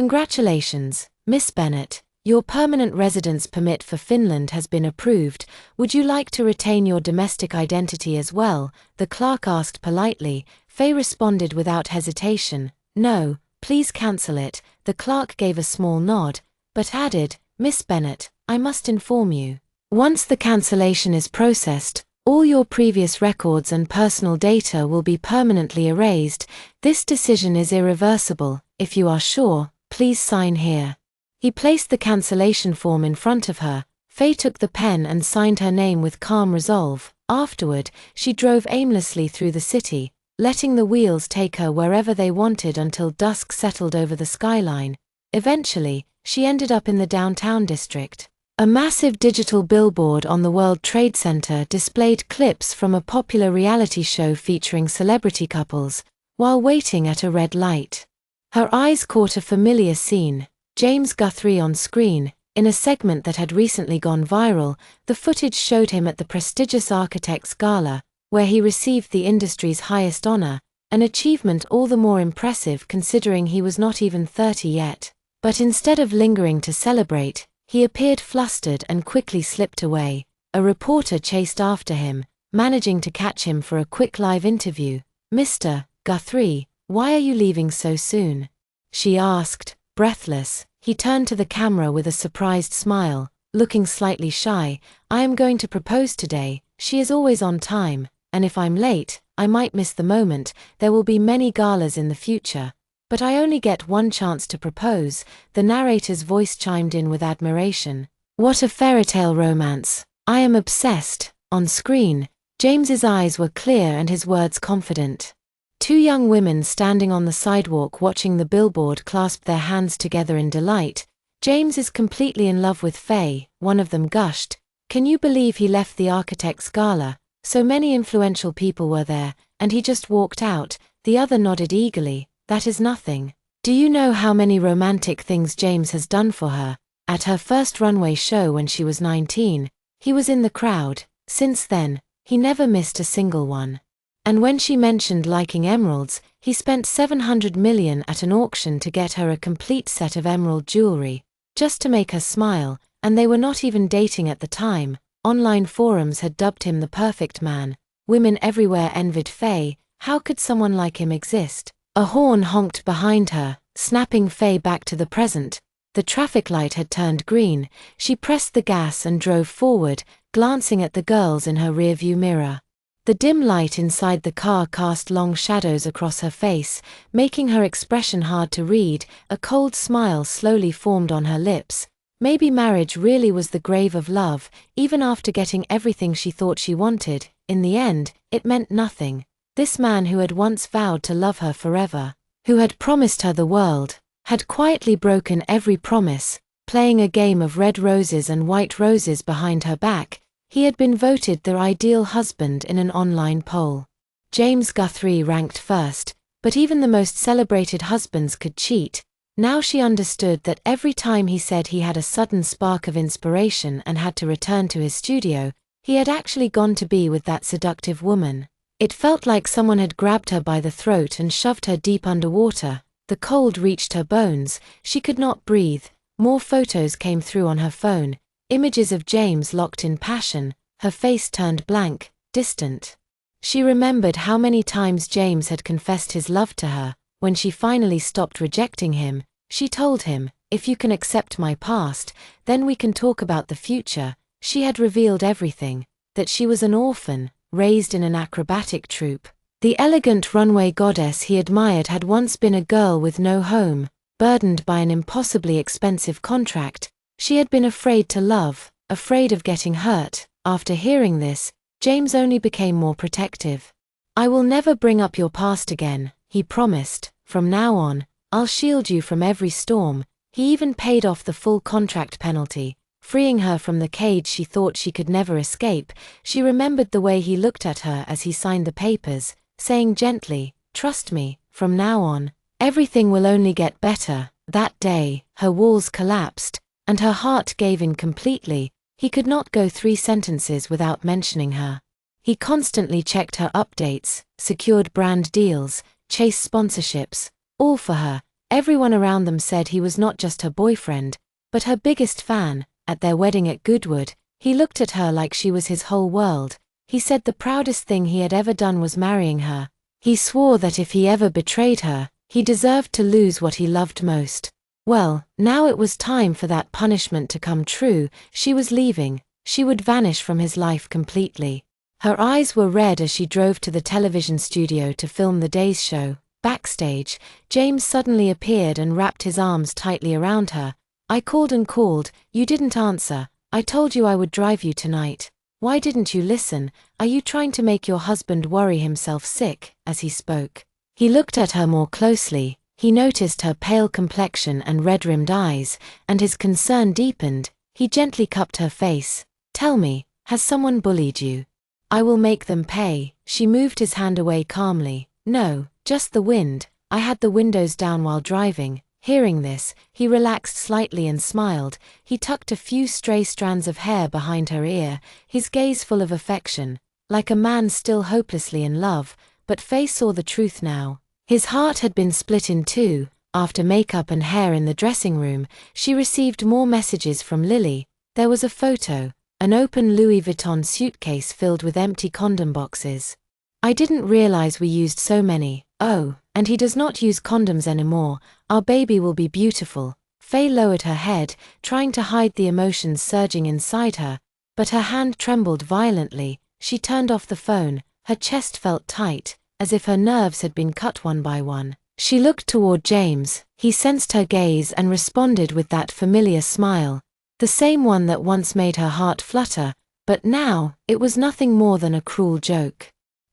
Congratulations, Miss Bennett. Your permanent residence permit for Finland has been approved. Would you like to retain your domestic identity as well? The clerk asked politely. Faye responded without hesitation. No, please cancel it. The clerk gave a small nod, but added, Miss Bennett, I must inform you. Once the cancellation is processed, all your previous records and personal data will be permanently erased. This decision is irreversible. If you are sure, please sign here. He placed the cancellation form in front of her. Faye took the pen and signed her name with calm resolve. Afterward, she drove aimlessly through the city, letting the wheels take her wherever they wanted until dusk settled over the skyline. Eventually, she ended up in the downtown district. A massive digital billboard on the World Trade Center displayed clips from a popular reality show featuring celebrity couples, while waiting at a red light. Her eyes caught a familiar scene. James Guthrie on screen. In a segment that had recently gone viral, the footage showed him at the prestigious Architects Gala, where he received the industry's highest honor, an achievement all the more impressive considering he was not even 30 yet. But instead of lingering to celebrate, he appeared flustered and quickly slipped away. A reporter chased after him, managing to catch him for a quick live interview. Mr. Guthrie, why are you leaving so soon? She asked, breathless. He turned to the camera with a surprised smile, looking slightly shy. I am going to propose today. She is always on time, and if I'm late, I might miss the moment. There will be many galas in the future. But I only get one chance to propose. The narrator's voice chimed in with admiration. What a fairytale romance. I am obsessed. On screen, James's eyes were clear and his words confident. Two young women standing on the sidewalk watching the billboard clasped their hands together in delight. James is completely in love with Faye, one of them gushed. Can you believe he left the Architects Gala? So many influential people were there, and he just walked out. The other nodded eagerly. That is nothing. Do you know how many romantic things James has done for her? At her first runway show when she was 19, he was in the crowd. Since then, he never missed a single one. And when she mentioned liking emeralds, he spent $700 million at an auction to get her a complete set of emerald jewelry, just to make her smile, and they were not even dating at the time. Online forums had dubbed him the perfect man. Women everywhere envied Faye. How could someone like him exist? A horn honked behind her, snapping Faye back to the present. The traffic light had turned green. She pressed the gas and drove forward, glancing at the girls in her rearview mirror. The dim light inside the car cast long shadows across her face, making her expression hard to read. A cold smile slowly formed on her lips. Maybe marriage really was the grave of love. Even after getting everything she thought she wanted, in the end, it meant nothing. This man who had once vowed to love her forever, who had promised her the world, had quietly broken every promise, playing a game of red roses and white roses behind her back. He had been voted the ideal husband in an online poll. James Guthrie ranked first, but even the most celebrated husbands could cheat. Now she understood that every time he said he had a sudden spark of inspiration and had to return to his studio, he had actually gone to be with that seductive woman. It felt like someone had grabbed her by the throat and shoved her deep underwater. The cold reached her bones. She could not breathe. More photos came through on her phone. Images of James locked in passion, her face turned blank, distant. She remembered how many times James had confessed his love to her. When she finally stopped rejecting him, she told him, if you can accept my past, then we can talk about the future. She had revealed everything, that she was an orphan, raised in an acrobatic troupe. The elegant runway goddess he admired had once been a girl with no home, burdened by an impossibly expensive contract. She had been afraid to love, afraid of getting hurt. After hearing this, James only became more protective. I will never bring up your past again, he promised. From now on, I'll shield you from every storm. He even paid off the full contract penalty, freeing her from the cage she thought she could never escape. She remembered the way he looked at her as he signed the papers, saying gently, trust me, from now on, everything will only get better. That day, her walls collapsed, and her heart gave in completely. He could not go 3 sentences without mentioning her. He constantly checked her updates, secured brand deals, chased sponsorships, all for her. Everyone around them said he was not just her boyfriend, but her biggest fan. At their wedding at Goodwood, he looked at her like she was his whole world. He said the proudest thing he had ever done was marrying her. He swore that if he ever betrayed her, he deserved to lose what he loved most. Well, now it was time for that punishment to come true. She was leaving. She would vanish from his life completely. Her eyes were red as she drove to the television studio to film the day's show. Backstage, James suddenly appeared and wrapped his arms tightly around her. I called and called, you didn't answer. I told you I would drive you tonight. Why didn't you listen? Are you trying to make your husband worry himself sick? As he spoke, he looked at her more closely. He noticed her pale complexion and red-rimmed eyes, and his concern deepened. He gently cupped her face. Tell me, has someone bullied you? I will make them pay. She moved his hand away calmly. No, just the wind. I had the windows down while driving. Hearing this, he relaxed slightly and smiled. He tucked a few stray strands of hair behind her ear, his gaze full of affection, like a man still hopelessly in love. But Faye saw the truth now. His heart had been split in two. After makeup and hair in the dressing room, she received more messages from Lily. There was a photo, an open Louis Vuitton suitcase filled with empty condom boxes. I didn't realize we used so many. Oh, and he does not use condoms anymore. Our baby will be beautiful. Faye lowered her head, trying to hide the emotions surging inside her, but her hand trembled violently. She turned off the phone. Her chest felt tight, as if her nerves had been cut one by one. She looked toward James. He sensed her gaze and responded with that familiar smile, the same one that once made her heart flutter, but now, it was nothing more than a cruel joke.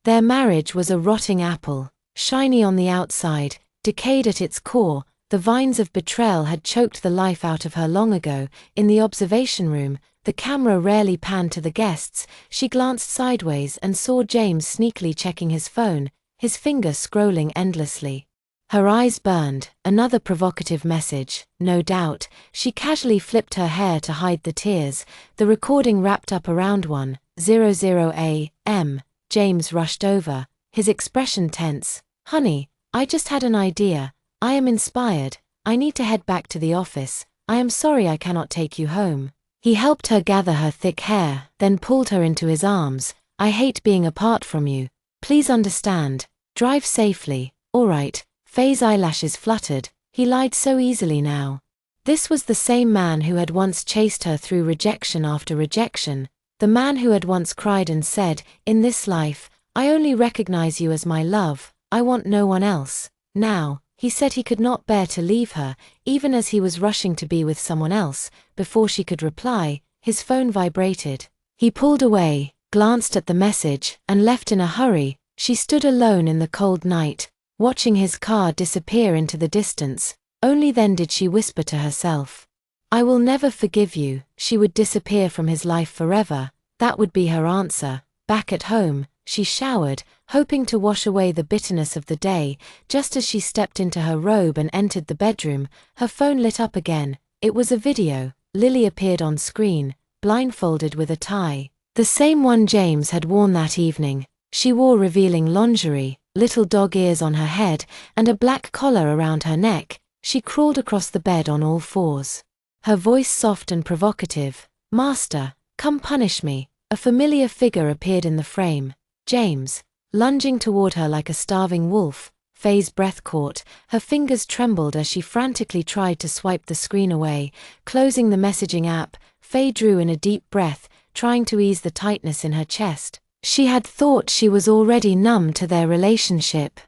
Their marriage was a rotting apple, shiny on the outside, decayed at its core. The vines of betrayal had choked the life out of her long ago. In the observation room, the camera rarely panned to the guests. She glanced sideways and saw James sneakily checking his phone, his finger scrolling endlessly. Her eyes burned. Another provocative message, no doubt. She casually flipped her hair to hide the tears. The recording wrapped up around 1:00 a.m. James rushed over, his expression tense. Honey, I just had an idea. I am inspired. I need to head back to the office. I am sorry I cannot take you home. He helped her gather her thick hair, then pulled her into his arms. I hate being apart from you. Please understand. Drive safely. All right. Faye's eyelashes fluttered. He lied so easily now. This was the same man who had once chased her through rejection after rejection. The man who had once cried and said, in this life, I only recognize you as my love. I want no one else. Now, he said he could not bear to leave her, even as he was rushing to be with someone else. Before she could reply, his phone vibrated. He pulled away, glanced at the message, and left in a hurry. She stood alone in the cold night, watching his car disappear into the distance. Only then did she whisper to herself, I will never forgive you. She would disappear from his life forever. That would be her answer. Back at home, she showered, hoping to wash away the bitterness of the day. Just as she stepped into her robe and entered the bedroom, her phone lit up again. It was a video. Lily appeared on screen, blindfolded with a tie. The same one James had worn that evening. She wore revealing lingerie, little dog ears on her head, and a black collar around her neck. She crawled across the bed on all fours. Her voice soft and provocative. Master, come punish me. A familiar figure appeared in the frame. James, lunging toward her like a starving wolf. Faye's breath caught. Her fingers trembled as she frantically tried to swipe the screen away. Closing the messaging app, Faye drew in a deep breath, trying to ease the tightness in her chest. She had thought she was already numb to their relationship,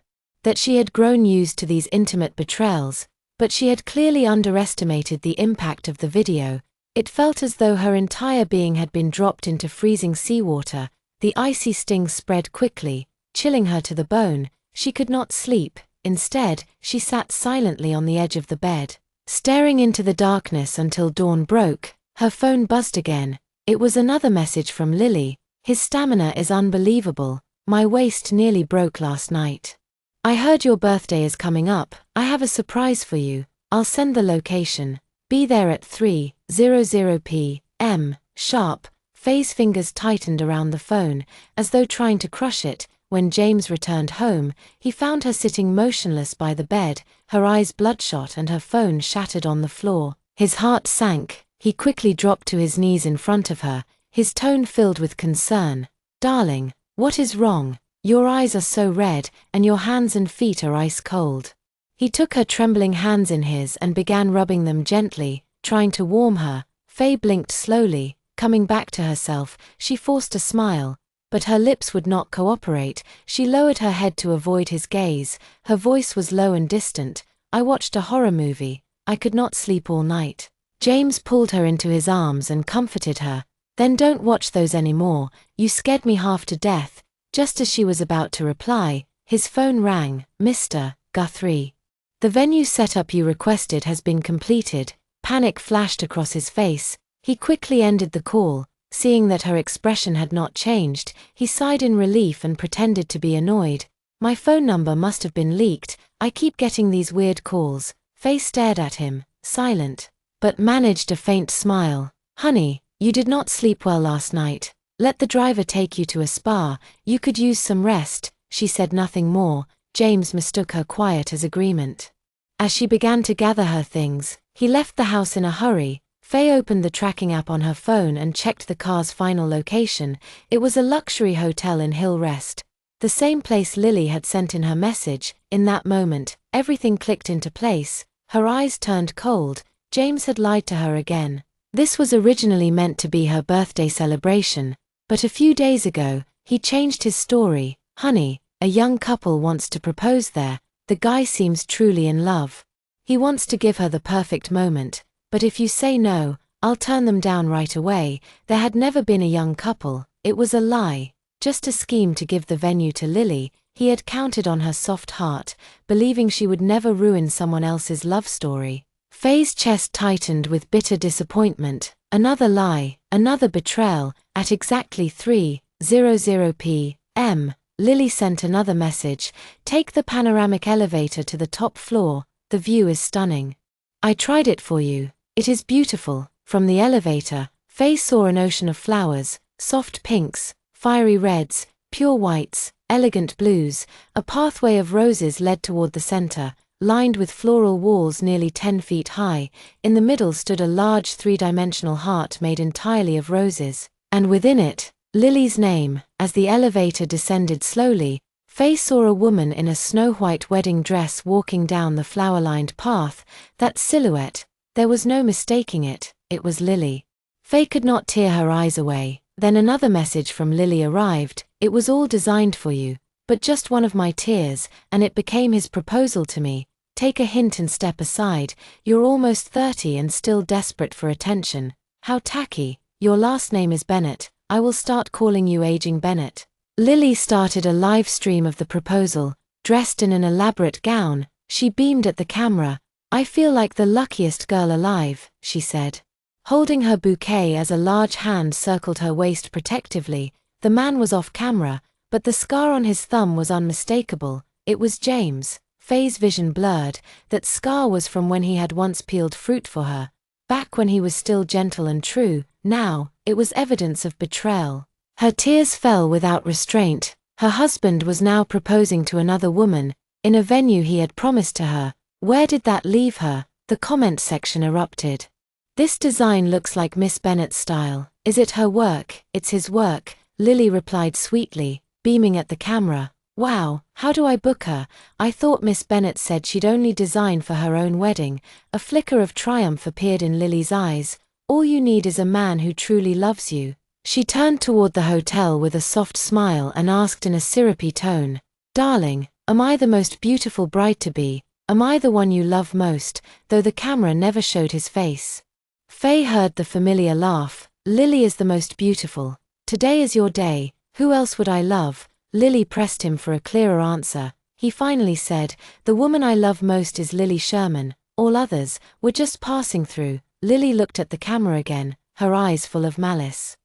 that she had grown used to these intimate betrayals, but she had clearly underestimated the impact of the video. It felt as though her entire being had been dropped into freezing seawater. The icy sting spread quickly, chilling her to the bone. She could not sleep. Instead, she sat silently on the edge of the bed, staring into the darkness until dawn broke. Her phone buzzed again. It was another message from Lily. His stamina is unbelievable. My waist nearly broke last night. I heard your birthday is coming up. I have a surprise for you. I'll send the location. Be there at 3:00 p.m. sharp. Faye's fingers tightened around the phone, as though trying to crush it. when James returned home, he found her sitting motionless by the bed, her eyes bloodshot and her phone shattered on the floor. His heart sank. He quickly dropped to his knees in front of her, his tone filled with concern. "Darling, what is wrong? Your eyes are so red, and your hands and feet are ice cold." He took her trembling hands in his and began rubbing them gently, trying to warm her. Faye blinked slowly. Coming back to herself, she forced a smile, but her lips would not cooperate. She lowered her head to avoid his gaze. Her voice was low and distant. "I watched a horror movie. I could not sleep all night." James pulled her into his arms and comforted her. "Then don't watch those anymore. You scared me half to death." Just as she was about to reply, his phone rang. "Mr. Guthrie. The venue setup you requested has been completed." Panic flashed across his face. He quickly ended the call. Seeing that her expression had not changed, he sighed in relief and pretended to be annoyed. "My phone number must have been leaked. I keep getting these weird calls." Faye stared at him, silent, but managed a faint smile. "Honey, you did not sleep well last night. Let the driver take you to a spa. You could use some rest." She said nothing more. James mistook her quiet as agreement. As she began to gather her things, he left the house in a hurry. Faye opened the tracking app on her phone and checked the car's final location. It was a luxury hotel in Hill Rest, the same place Lily had sent in her message. In that moment, everything clicked into place. Her eyes turned cold. James had lied to her again. This was originally meant to be her birthday celebration, but a few days ago, he changed his story. "Honey, a young couple wants to propose there. The guy seems truly in love. He wants to give her the perfect moment. But if you say no, I'll turn them down right away." There had never been a young couple. It was a lie. Just a scheme to give the venue to Lily. He had counted on her soft heart, believing she would never ruin someone else's love story. Faye's chest tightened with bitter disappointment. Another lie, another betrayal. At exactly 3:00 p.m., Lily sent another message. "Take the panoramic elevator to the top floor. The view is stunning. I tried it for you. It is beautiful." From the elevator, Faye saw an ocean of flowers, soft pinks, fiery reds, pure whites, elegant blues. A pathway of roses led toward the center, lined with floral walls nearly 10 feet high. In the middle stood a large three-dimensional heart made entirely of roses, and within it, Lily's name. As the elevator descended slowly, Faye saw a woman in a snow-white wedding dress walking down the flower-lined path. That silhouette, there was no mistaking it. It was Lily. Faye could not tear her eyes away. Then another message from Lily arrived. "It was all designed for you, but just one of my tears, and it became his proposal to me. Take a hint and step aside. You're almost 30 and still desperate for attention. How tacky. Your last name is Bennett. I will start calling you Aging Bennett." Lily started a live stream of the proposal. Dressed in an elaborate gown, she beamed at the camera. "I feel like the luckiest girl alive," she said, holding her bouquet as a large hand circled her waist protectively. The man was off camera, but the scar on his thumb was unmistakable. It was James. Faye's vision blurred. That scar was from when he had once peeled fruit for her, back when he was still gentle and true. Now, it was evidence of betrayal. Her tears fell without restraint. Her husband was now proposing to another woman, in a venue he had promised to her. Where did that leave her? The comment section erupted. "This design looks like Miss Bennett's style. Is it her work?" "It's his work," Lily replied sweetly, beaming at the camera. "Wow, how do I book her? I thought Miss Bennett said she'd only design for her own wedding." A flicker of triumph appeared in Lily's eyes. "All you need is a man who truly loves you." She turned toward the hotel with a soft smile and asked in a syrupy tone, "Darling, am I the most beautiful bride-to-be? Am I the one you love most?" Though the camera never showed his face. Faye heard the familiar laugh. "Lily is the most beautiful. Today is your day. Who else would I love?" Lily pressed him for a clearer answer. He finally said, "The woman I love most is Lily Sherman. All others were just passing through." Lily looked at the camera again, her eyes full of malice.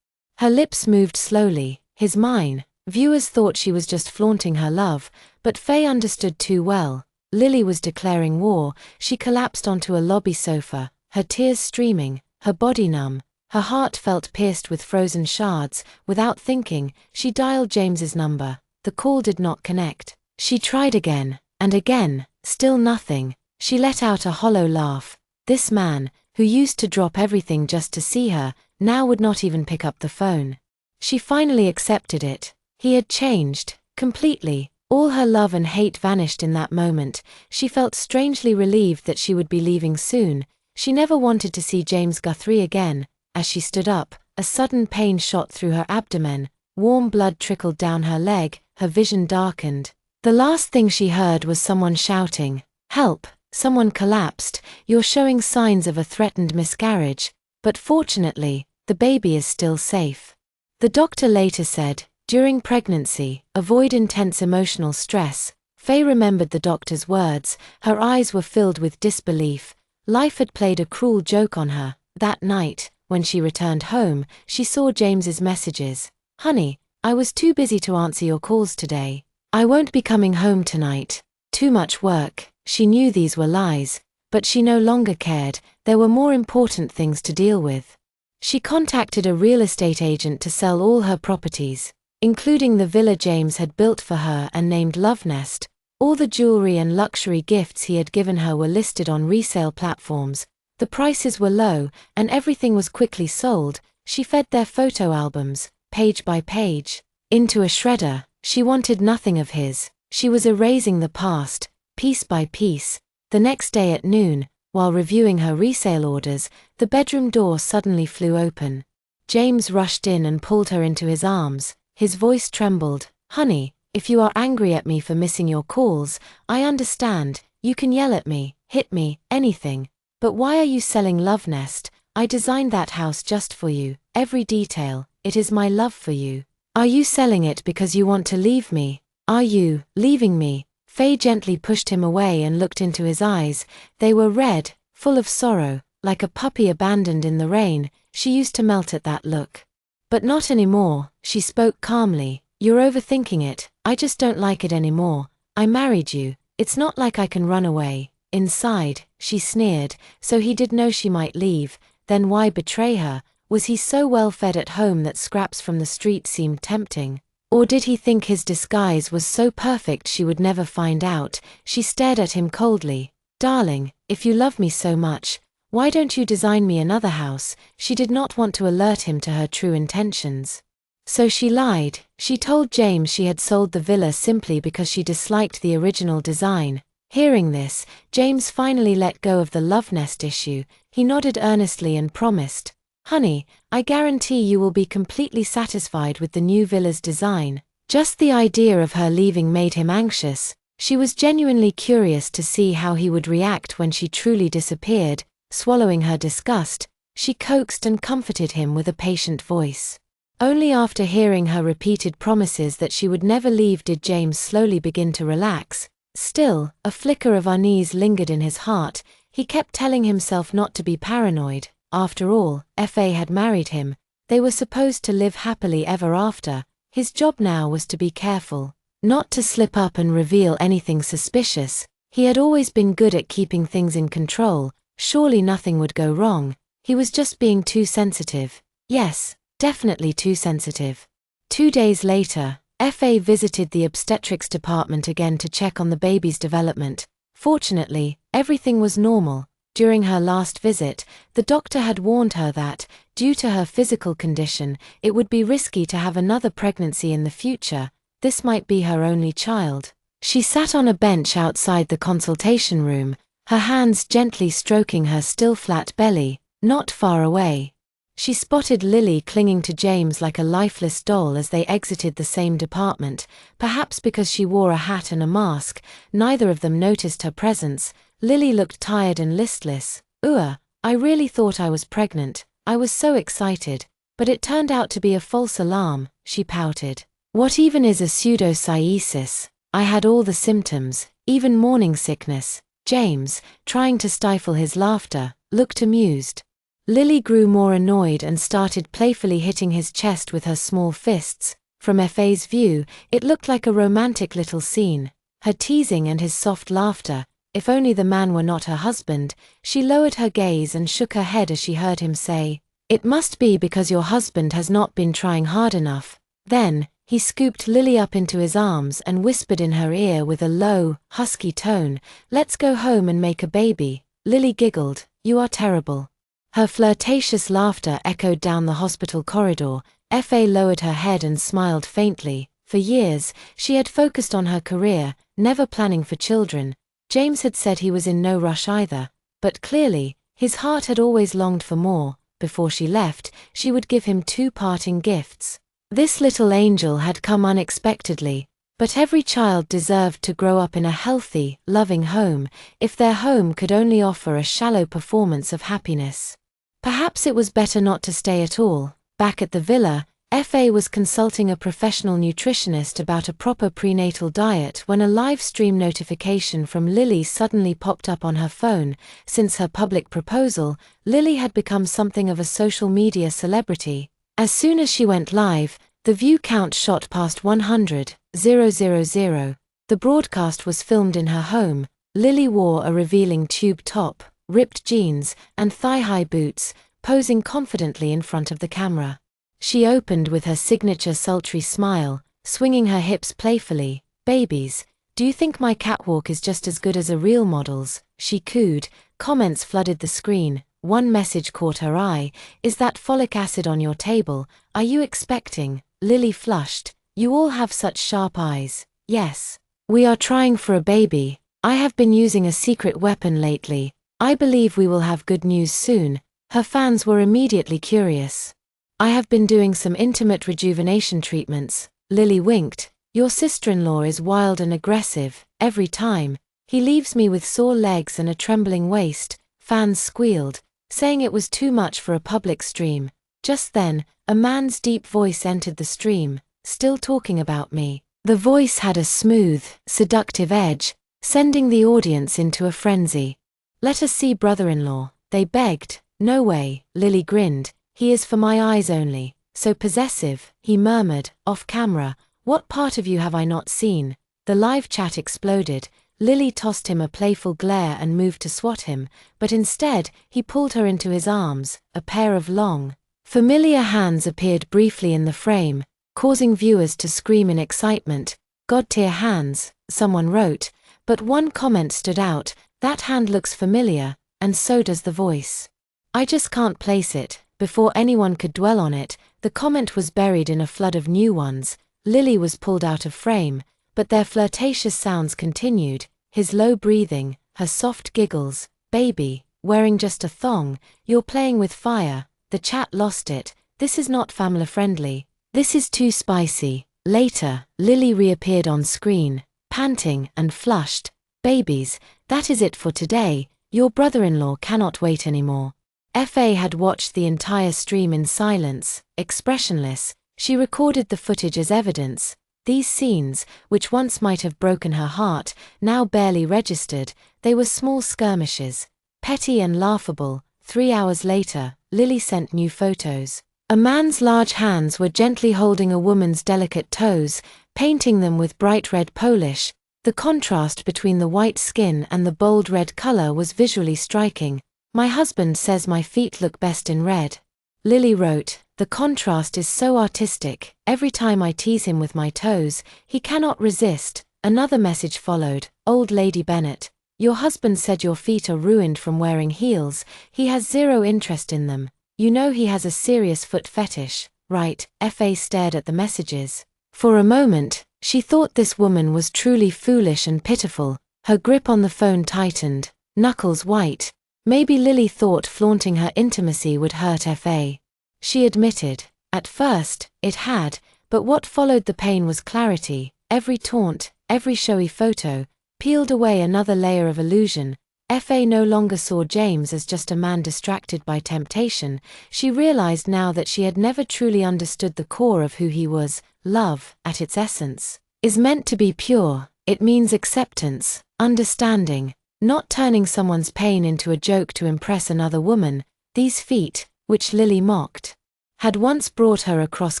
Her lips moved slowly. "His mine." Viewers thought she was just flaunting her love, but Faye understood too well. Lily was declaring war. She collapsed onto a lobby sofa, her tears streaming, her body numb. Her heart felt pierced with frozen shards. Without thinking, she dialed James's number. the call did not connect. She tried again, and again, still nothing. She let out a hollow laugh. This man, who used to drop everything just to see her, now would not even pick up the phone. She finally accepted it. He had changed, completely. All her love and hate vanished in that moment. She felt strangely relieved that she would be leaving soon. She never wanted to see James Guthrie again. As she stood up, a sudden pain shot through her abdomen. Warm blood trickled down her leg, her vision darkened. The last thing she heard was someone shouting, "Help! Someone collapsed, you're showing signs of a threatened miscarriage, but fortunately, the baby is still safe." The doctor later said, during pregnancy, avoid intense emotional stress. Faye remembered the doctor's words. Her eyes were filled with disbelief. Life had played a cruel joke on her. That night, when she returned home, she saw James's messages. "Honey, I was too busy to answer your calls today. I won't be coming home tonight. Too much work." She knew these were lies, but she no longer cared. There were more important things to deal with. She contacted a real estate agent to sell all her properties, including the villa James had built for her and named Love Nest. All the jewelry and luxury gifts he had given her were listed on resale platforms. The prices were low, and everything was quickly sold. She fed their photo albums, page by page, into a shredder. She wanted nothing of his. She was erasing the past, piece by piece. The next day at noon, while reviewing her resale orders, the bedroom door suddenly flew open. James rushed in and pulled her into his arms. His voice trembled. "Honey, if you are angry at me for missing your calls, I understand. You can yell at me, hit me, anything. But why are you selling Love Nest? I designed that house just for you, every detail. It is my love for you. Are you selling it because you want to leave me? Are you leaving me?" Faye gently pushed him away and looked into his eyes. They were red, full of sorrow, like a puppy abandoned in the rain. She used to melt at that look. "But not anymore," she spoke calmly. "You're overthinking it. I just don't like it anymore. I married you. It's not like I can run away." Inside, she sneered. So he did know she might leave. Then why betray her? Was he so well fed at home that scraps from the street seemed tempting? Or did he think his disguise was so perfect she would never find out? She stared at him coldly. "Darling, if you love me so much, why don't you design me another house?" She did not want to alert him to her true intentions. So she lied. She told James she had sold the villa simply because she disliked the original design. Hearing this, James finally let go of the Love Nest issue. He nodded earnestly and promised, "Honey, I guarantee you will be completely satisfied with the new villa's design." Just the idea of her leaving made him anxious. She was genuinely curious to see how he would react when she truly disappeared. Swallowing her disgust, she coaxed and comforted him with a patient voice. Only after hearing her repeated promises that she would never leave did James slowly begin to relax. Still, a flicker of unease lingered in his heart. He kept telling himself not to be paranoid. After all, Fa had married him. They were supposed to live happily ever after. His job now was to be careful, not to slip up and reveal anything suspicious. He had always been good at keeping things in control. Surely nothing would go wrong. He was just being too sensitive. Yes, definitely too sensitive. 2 days later, Fa visited the obstetrics department again to check on the baby's development. Fortunately, everything was normal. During her last visit, the doctor had warned her that, due to her physical condition, it would be risky to have another pregnancy in the future. This might be her only child. She sat on a bench outside the consultation room, her hands gently stroking her still flat belly. Not far away, she spotted Lily clinging to James like a lifeless doll as they exited the same department. Perhaps because she wore a hat and a mask, neither of them noticed her presence. Lily looked tired and listless. I really thought I was pregnant. I was so excited. But it turned out to be a false alarm," she pouted. "What even is a pseudocyesis? I had all the symptoms, even morning sickness." James, trying to stifle his laughter, looked amused. Lily grew more annoyed and started playfully hitting his chest with her small fists. From Fa's view, it looked like a romantic little scene. Her teasing and his soft laughter. If only the man were not her husband. She lowered her gaze and shook her head as she heard him say, "It must be because your husband has not been trying hard enough." Then, he scooped Lily up into his arms and whispered in her ear with a low, husky tone, "Let's go home and make a baby." Lily giggled, "You are terrible." Her flirtatious laughter echoed down the hospital corridor. Fa lowered her head and smiled faintly. For years, she had focused on her career, never planning for children. James had said he was in no rush either, but clearly, his heart had always longed for more. Before she left, she would give him 2 parting gifts. This little angel had come unexpectedly, but every child deserved to grow up in a healthy, loving home, if their home could only offer a shallow performance of happiness. Perhaps it was better not to stay at all. Back at the villa, Fa was consulting a professional nutritionist about a proper prenatal diet when a live stream notification from Lily suddenly popped up on her phone. Since her public proposal, Lily had become something of a social media celebrity. As soon as she went live, the view count shot past 100,000. The broadcast was filmed in her home. Lily wore a revealing tube top, ripped jeans, and thigh-high boots, posing confidently in front of the camera. She opened with her signature sultry smile, swinging her hips playfully. "Babies, do you think my catwalk is just as good as a real model's?" she cooed. Comments flooded the screen. One message caught her eye. "Is that folic acid on your table? Are you expecting?" Lily flushed. "You all have such sharp eyes." "Yes. We are trying for a baby. I have been using a secret weapon lately. I believe we will have good news soon." Her fans were immediately curious. "I have been doing some intimate rejuvenation treatments." Lily winked. "Your sister-in-law is wild and aggressive, every time. He leaves me with sore legs and a trembling waist." Fans squealed, saying it was too much for a public stream. Just then, a man's deep voice entered the stream. "Still talking about me." The voice had a smooth, seductive edge, sending the audience into a frenzy. "Let us see brother-in-law," they begged. "No way," Lily grinned. "He is for my eyes only." "So possessive," he murmured, off camera. "What part of you have I not seen?" The live chat exploded. Lily tossed him a playful glare and moved to swat him, but instead, he pulled her into his arms. A pair of long, familiar hands appeared briefly in the frame, causing viewers to scream in excitement. "God-tier hands," someone wrote, but one comment stood out. "That hand looks familiar, and so does the voice. I just can't place it." Before anyone could dwell on it, the comment was buried in a flood of new ones. Lily was pulled out of frame, but their flirtatious sounds continued. His low breathing, her soft giggles. "Baby, wearing just a thong, you're playing with fire." The chat lost it. "This is not family-friendly. This is too spicy." Later, Lily reappeared on screen, panting and flushed. "Babies, that is it for today. Your brother-in-law cannot wait anymore." Fa had watched the entire stream in silence, expressionless. She recorded the footage as evidence. These scenes, which once might have broken her heart, now barely registered. They were small skirmishes, petty and laughable. 3 hours later, Lily sent new photos. A man's large hands were gently holding a woman's delicate toes, painting them with bright red polish. The contrast between the white skin and the bold red color was visually striking. "My husband says my feet look best in red." Lily wrote, "The contrast is so artistic. Every time I tease him with my toes, he cannot resist." Another message followed. "Old Lady Bennett, your husband said your feet are ruined from wearing heels. He has zero interest in them. You know he has a serious foot fetish, right?" Fa stared at the messages. For a moment, she thought this woman was truly foolish and pitiful. Her grip on the phone tightened, knuckles white. Maybe Lily thought flaunting her intimacy would hurt Fa. She admitted, at first, it had, but what followed the pain was clarity. Every taunt, every showy photo, peeled away another layer of illusion. Fa no longer saw James as just a man distracted by temptation. She realized now that she had never truly understood the core of who he was. Love, at its essence, is meant to be pure. It means acceptance, understanding, not turning someone's pain into a joke to impress another woman. These feet, which Lily mocked, had once brought her across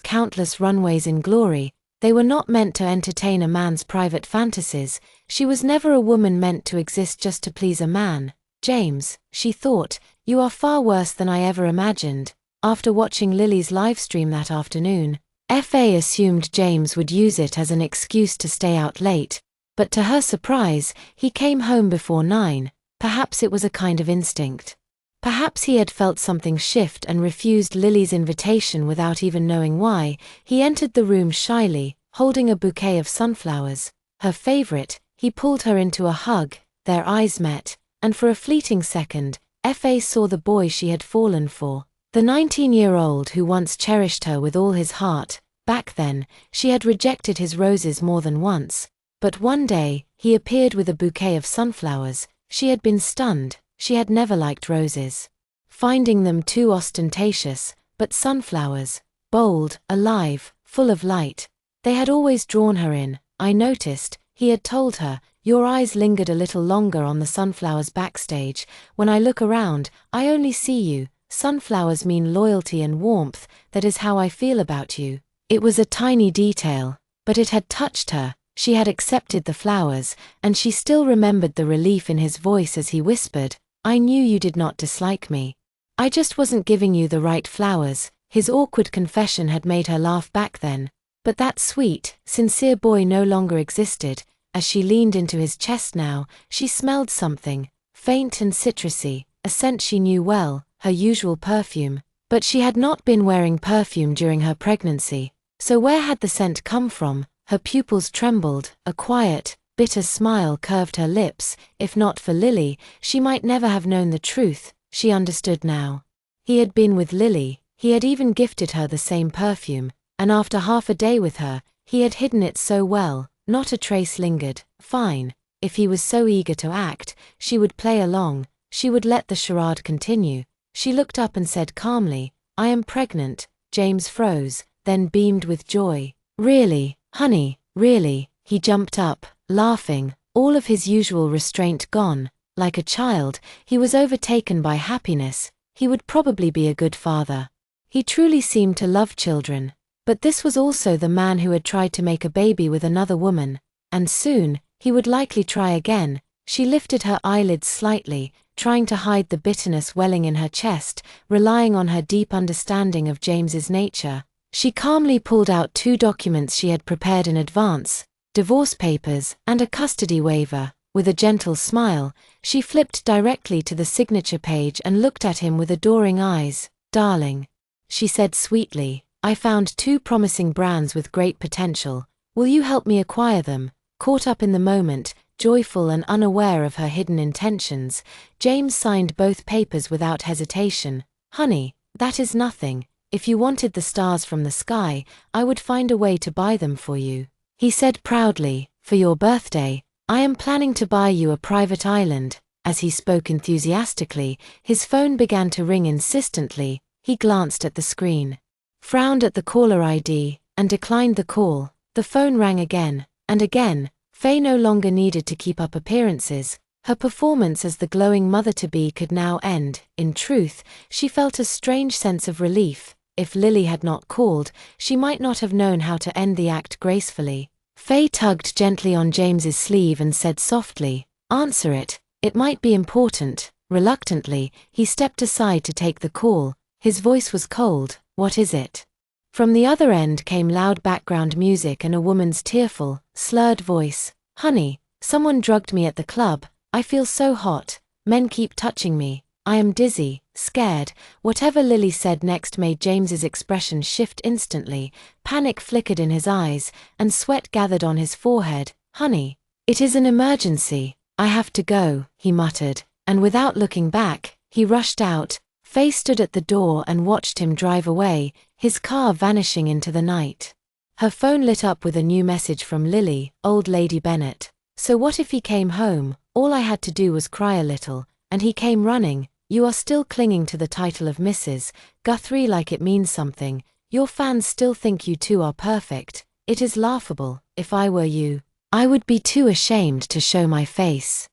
countless runways in glory. They were not meant to entertain a man's private fantasies. She was never a woman meant to exist just to please a man. "James," she thought, "you are far worse than I ever imagined." After watching Lily's livestream that afternoon, Faye assumed James would use it as an excuse to stay out late, but to her surprise, he came home before 9. Perhaps it was a kind of instinct. Perhaps he had felt something shift and refused Lily's invitation without even knowing why. He entered the room shyly, holding a bouquet of sunflowers, her favorite. He pulled her into a hug, their eyes met, and for a fleeting second, Faye saw the boy she had fallen for, the 19-year-old who once cherished her with all his heart. Back then, she had rejected his roses more than once, but one day, he appeared with a bouquet of sunflowers. She had been stunned. She had never liked roses, finding them too ostentatious, but sunflowers, bold, alive, full of light, they had always drawn her in. I noticed, he had told her, your eyes lingered a little longer on the sunflowers backstage. When I look around, I only see you. Sunflowers mean loyalty and warmth. That is how I feel about you. It was a tiny detail, but it had touched her. She had accepted the flowers, and she still remembered the relief in his voice as he whispered, I knew you did not dislike me. I just wasn't giving you the right flowers. His awkward confession had made her laugh back then, but that sweet, sincere boy no longer existed. As she leaned into his chest now, she smelled something, faint and citrusy, a scent she knew well, her usual perfume. But she had not been wearing perfume during her pregnancy, so where had the scent come from? Her pupils trembled, a quiet, bitter smile curved her lips. If not for Lily, she might never have known the truth. She understood now. He had been with Lily, he had even gifted her the same perfume, and after half a day with her, he had hidden it so well, not a trace lingered. Fine, if he was so eager to act, she would play along, she would let the charade continue. She looked up and said calmly, I am pregnant. James froze, then beamed with joy. Really, honey, really? He jumped up, laughing, all of his usual restraint gone. Like a child, he was overtaken by happiness. He would probably be a good father. He truly seemed to love children. But this was also the man who had tried to make a baby with another woman, and soon, he would likely try again. She lifted her eyelids slightly, trying to hide the bitterness welling in her chest, relying on her deep understanding of James's nature. She calmly pulled out 2 documents she had prepared in advance, divorce papers and a custody waiver. With a gentle smile, she flipped directly to the signature page and looked at him with adoring eyes. Darling, she said sweetly, I found 2 promising brands with great potential. Will you help me acquire them? Caught up in the moment, joyful and unaware of her hidden intentions, James signed both papers without hesitation. Honey, that is nothing. If you wanted the stars from the sky, I would find a way to buy them for you. He said proudly, for your birthday, I am planning to buy you a private island. As he spoke enthusiastically, his phone began to ring insistently. He glanced at the screen, frowned at the caller ID, and declined the call. The phone rang again, and again. Faye no longer needed to keep up appearances. Her performance as the glowing mother-to-be could now end. In truth, she felt a strange sense of relief. If Lily had not called, she might not have known how to end the act gracefully. Faye tugged gently on James's sleeve and said softly, answer it. It might be important. Reluctantly, he stepped aside to take the call. His voice was cold. What is it? From the other end came loud background music and a woman's tearful, slurred voice. Honey, someone drugged me at the club. I feel so hot. Men keep touching me. I am dizzy, scared. Whatever Lily said next made James's expression shift instantly. Panic flickered in his eyes, and sweat gathered on his forehead. Honey, it is an emergency. I have to go, he muttered, and without looking back, he rushed out. Faye stood at the door and watched him drive away, his car vanishing into the night. Her phone lit up with a new message from Lily, Old Lady Bennet. So what if he came home? All I had to do was cry a little, and he came running. You are still clinging to the title of Mrs. Guthrie like it means something. Your fans still think you two are perfect. It is laughable. If I were you, I would be too ashamed to show my face.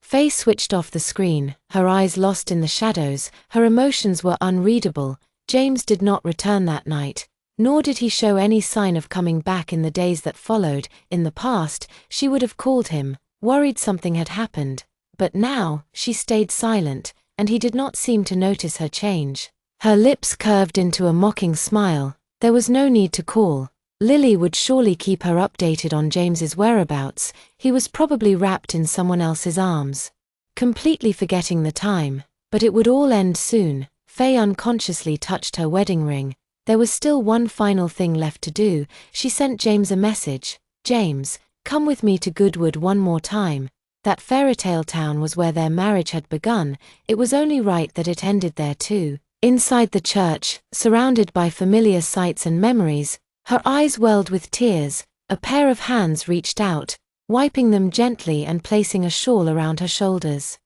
Faye switched off the screen, her eyes lost in the shadows, her emotions were unreadable. James did not return that night, nor did he show any sign of coming back in the days that followed. In the past, she would have called him, worried something had happened, but now, she stayed silent, and he did not seem to notice her change. Her lips curved into a mocking smile. There was no need to call. Lily would surely keep her updated on James's whereabouts. He was probably wrapped in someone else's arms. Completely forgetting the time. But it would all end soon. Faye unconsciously touched her wedding ring. There was still one final thing left to do. She sent James a message. James, come with me to Goodwood one more time. That fairytale town was where their marriage had begun. It was only right that it ended there too. Inside the church, surrounded by familiar sights and memories, her eyes welled with tears. A pair of hands reached out, wiping them gently and placing a shawl around her shoulders.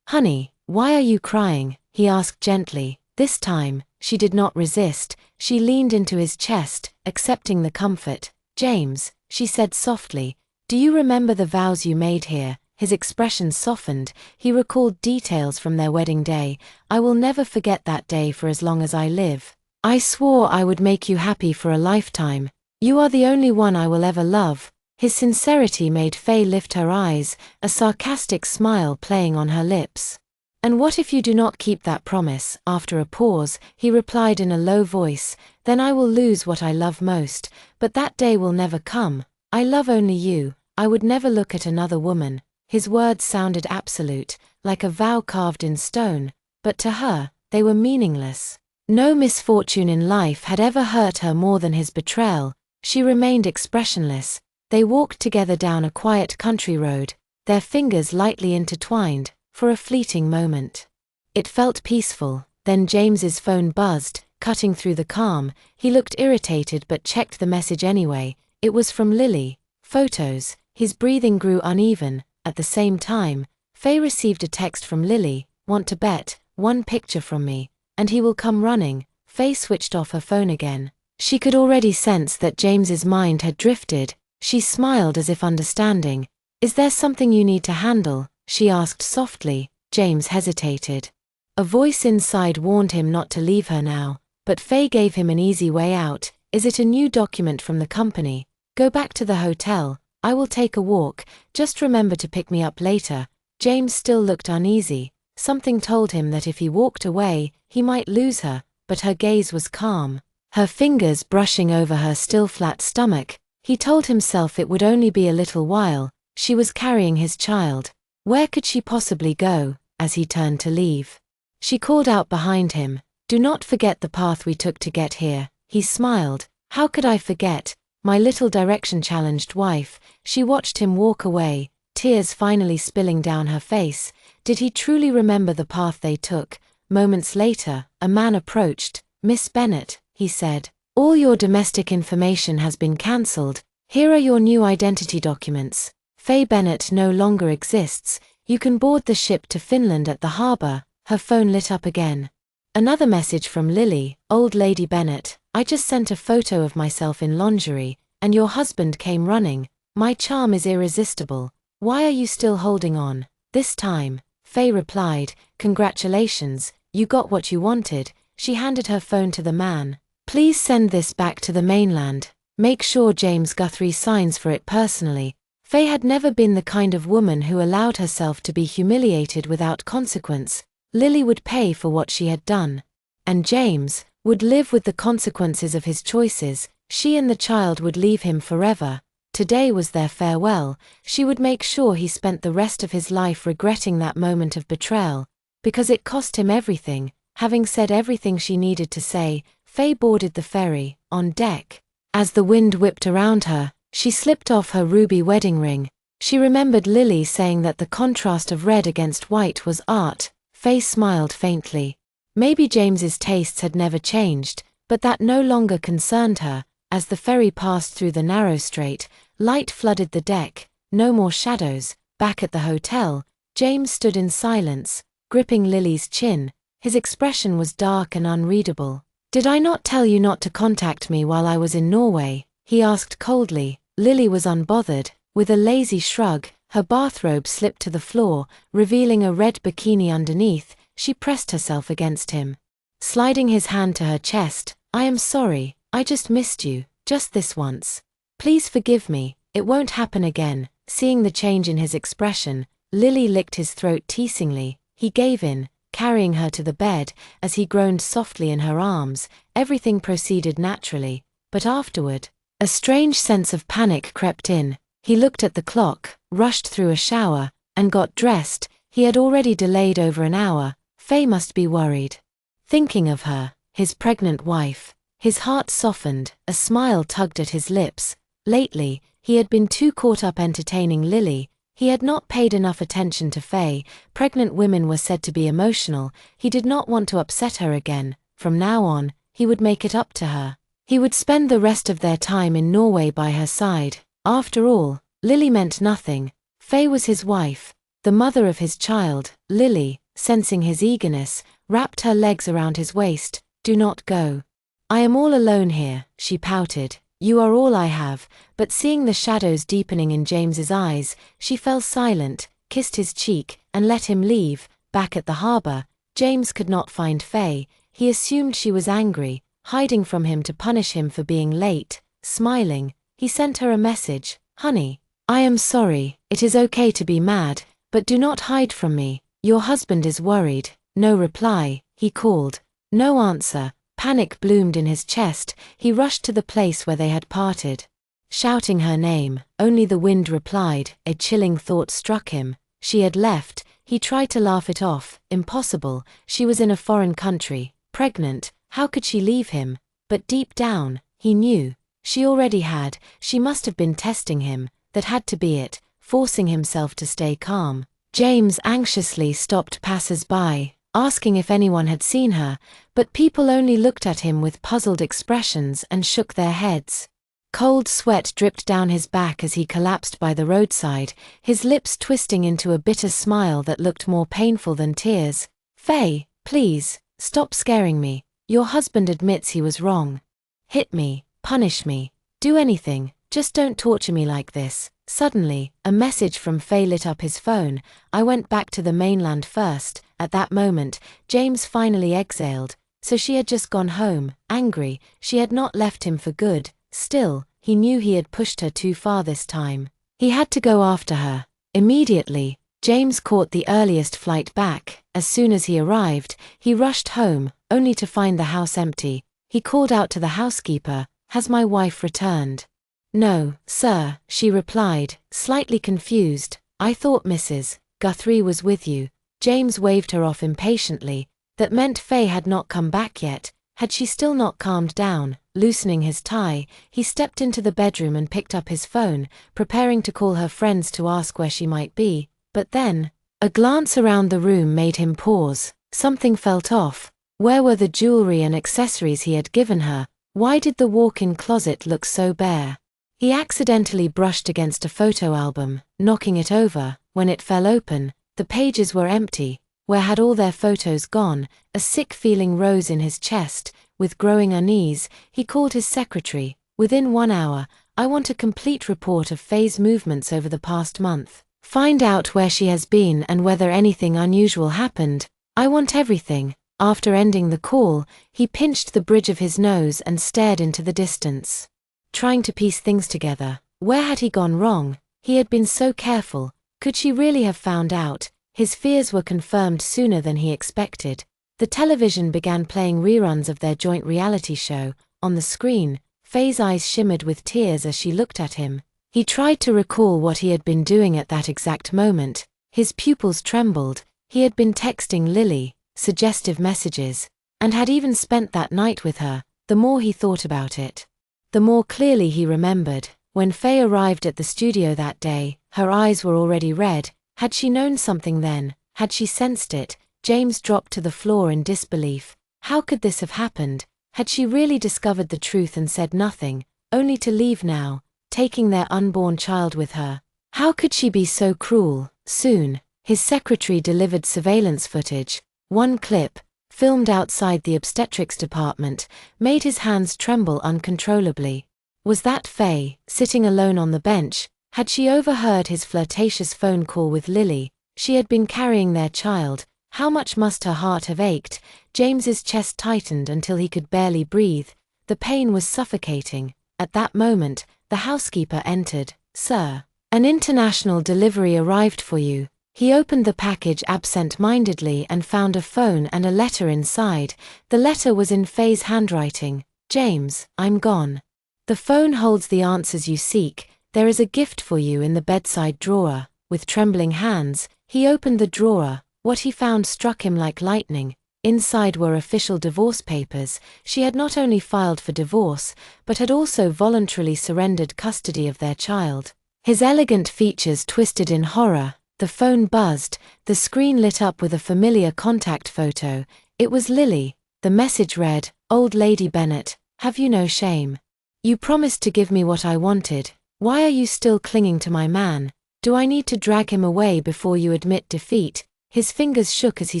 "Honey, why are you crying?" he asked gently. This time, she did not resist. She leaned into his chest, accepting the comfort. "James," she said softly, "do you remember the vows you made here?" His expression softened. He recalled details from their wedding day. "I will never forget that day for as long as I live. I swore I would make you happy for a lifetime. You are the only one I will ever love." His sincerity made Faye lift her eyes, a sarcastic smile playing on her lips. "And what if you do not keep that promise?" After a pause, he replied in a low voice, "Then I will lose what I love most. But that day will never come. I love only you. I would never look at another woman." His words sounded absolute, like a vow carved in stone, but to her, they were meaningless. No misfortune in life had ever hurt her more than his betrayal. She remained expressionless. They walked together down a quiet country road, their fingers lightly intertwined, for a fleeting moment. It felt peaceful. Then James's phone buzzed, cutting through the calm. He looked irritated but checked the message anyway. It was from Lily. Photos. His breathing grew uneven. At the same time, Faye received a text from Lily. "Want to bet? One picture from me, and he will come running." Faye switched off her phone again. She could already sense that James's mind had drifted. She smiled as if understanding. "Is there something you need to handle?" she asked softly. James hesitated. A voice inside warned him not to leave her now, but Faye gave him an easy way out. "Is it a new document from the company? Go back to the hotel. I will take a walk. Just remember to pick me up later." James still looked uneasy. Something told him that if he walked away, he might lose her, but her gaze was calm. Her fingers brushing over her still flat stomach. He told himself it would only be a little while. She was carrying his child. Where could she possibly go? As he turned to leave, she called out behind him, "Do not forget the path we took to get here." He smiled. "How could I forget? My little direction-challenged wife." She watched him walk away, tears finally spilling down her face. Did he truly remember the path they took? Moments later, a man approached. "Miss Bennet," he said, "all your domestic information has been cancelled. Here are your new identity documents. Faye Bennet no longer exists. You can board the ship to Finland at the harbour." Her phone lit up again. Another message from Lily. "Old Lady Bennet, I just sent a photo of myself in lingerie, and your husband came running. My charm is irresistible. Why are you still holding on?" This time, Faye replied, "Congratulations, you got what you wanted." She handed her phone to the man. "Please send this back to the mainland. Make sure James Guthrie signs for it personally." Faye had never been the kind of woman who allowed herself to be humiliated without consequence. Lily would pay for what she had done. And James would live with the consequences of his choices. She and the child would leave him forever. Today was their farewell. She would make sure he spent the rest of his life regretting that moment of betrayal, because it cost him everything. Having said everything she needed to say, Faye boarded the ferry. On deck, as the wind whipped around her, she slipped off her ruby wedding ring. She remembered Lily saying that the contrast of red against white was art. Faye smiled faintly. Maybe James's tastes had never changed, but that no longer concerned her. As the ferry passed through the narrow strait, light flooded the deck. No more shadows. Back at the hotel, James stood in silence, gripping Lily's chin. His expression was dark and unreadable. "Did I not tell you not to contact me while I was in Norway?" he asked coldly. Lily was unbothered. With a lazy shrug, her bathrobe slipped to the floor, revealing a red bikini underneath. She pressed herself against him, sliding his hand to her chest. "I am sorry, I just missed you, just this once. Please forgive me, it won't happen again." Seeing the change in his expression, Lily licked his throat teasingly. He gave in, carrying her to the bed. As he groaned softly in her arms, everything proceeded naturally. but afterward, a strange sense of panic crept in. He looked at the clock, rushed through a shower, and got dressed. He had already delayed over an hour. Faye must be worried. Thinking of her, his pregnant wife, his heart softened, a smile tugged at his lips. Lately, he had been too caught up entertaining Lily. He had not paid enough attention to Faye. Pregnant women were said to be emotional. He did not want to upset her again. From now on, he would make it up to her. He would spend the rest of their time in Norway by her side. After all, Lily meant nothing. Faye was his wife, the mother of his child. Lily, sensing his eagerness, wrapped her legs around his waist. "Do not go. I am all alone here," she pouted. "You are all I have." But seeing the shadows deepening in James's eyes, she fell silent, kissed his cheek, and let him leave. Back at the harbor, James could not find Faye. He assumed she was angry, hiding from him to punish him for being late. Smiling, he sent her a message. "Honey, I am sorry. It is okay to be mad, but do not hide from me. Your husband is worried." No reply. He called. No answer. Panic bloomed in his chest. He rushed to the place where they had parted. Shouting her name, only the wind replied. A chilling thought struck him. She had left. He tried to laugh it off. Impossible. She was in a foreign country, pregnant. How could she leave him? But deep down, he knew. She already had. She must have been testing him. That had to be it, forcing himself to stay calm. James anxiously stopped passers-by, asking if anyone had seen her, but people only looked at him with puzzled expressions and shook their heads. Cold sweat dripped down his back as he collapsed by the roadside, his lips twisting into a bitter smile that looked more painful than tears. "Faye, please, stop scaring me. Your husband admits he was wrong. Hit me, punish me, do anything, just don't torture me like this." Suddenly, a message from Faye lit up his phone. "I went back to the mainland first." At that moment, James finally exhaled. So she had just gone home, angry. She had not left him for good. Still, he knew he had pushed her too far this time. He had to go after her. Immediately, James caught the earliest flight back. As soon as he arrived, he rushed home, only to find the house empty. He called out to the housekeeper, "Has my wife returned?" "No, sir," she replied, slightly confused. "I thought Mrs. Guthrie was with you." James waved her off impatiently. That meant Faye had not come back yet. Had she still not calmed down? Loosening his tie, he stepped into the bedroom and picked up his phone, preparing to call her friends to ask where she might be. But then, a glance around the room made him pause. Something felt off. Where were the jewelry and accessories he had given her? Why did the walk-in closet look so bare? He accidentally brushed against a photo album, knocking it over. When it fell open, the pages were empty. Where had all their photos gone? A sick feeling rose in his chest. With growing unease, he called his secretary. "Within 1 hour, I want a complete report of Faye's movements over the past month. Find out where she has been and whether anything unusual happened. I want everything." After ending the call, he pinched the bridge of his nose and stared into the distance, trying to piece things together. Where had he gone wrong? He had been so careful. Could she really have found out? His fears were confirmed sooner than he expected. The television began playing reruns of their joint reality show. On the screen, Faye's eyes shimmered with tears as she looked at him. He tried to recall what he had been doing at that exact moment. His pupils trembled. He had been texting Lily, suggestive messages, and had even spent that night with her. The more he thought about it, the more clearly he remembered. When Faye arrived at the studio that day, her eyes were already red. Had she known something then? Had she sensed it? James dropped to the floor in disbelief. How could this have happened? Had she really discovered the truth and said nothing, only to leave now, taking their unborn child with her? How could she be so cruel? Soon, his secretary delivered surveillance footage. One clip, filmed outside the obstetrics department, made his hands tremble uncontrollably. Was that Faye, sitting alone on the bench? Had she overheard his flirtatious phone call with Lily? She had been carrying their child. How much must her heart have ached? James's chest tightened until he could barely breathe. The pain was suffocating. At that moment, the housekeeper entered. "Sir, an international delivery arrived for you." He opened the package absent-mindedly and found a phone and a letter inside. The letter was in Faye's handwriting. "James, I'm gone. The phone holds the answers you seek. There is a gift for you in the bedside drawer. With trembling hands, he opened the drawer. What he found struck him like lightning. Inside were official divorce papers. She had not only filed for divorce, but had also voluntarily surrendered custody of their child. His elegant features twisted in horror. The phone buzzed. The screen lit up with a familiar contact photo. It was Lily. The message read, "Old Lady Bennet, have you no shame? You promised to give me what I wanted. Why are you still clinging to my man? Do I need to drag him away before you admit defeat?" His fingers shook as he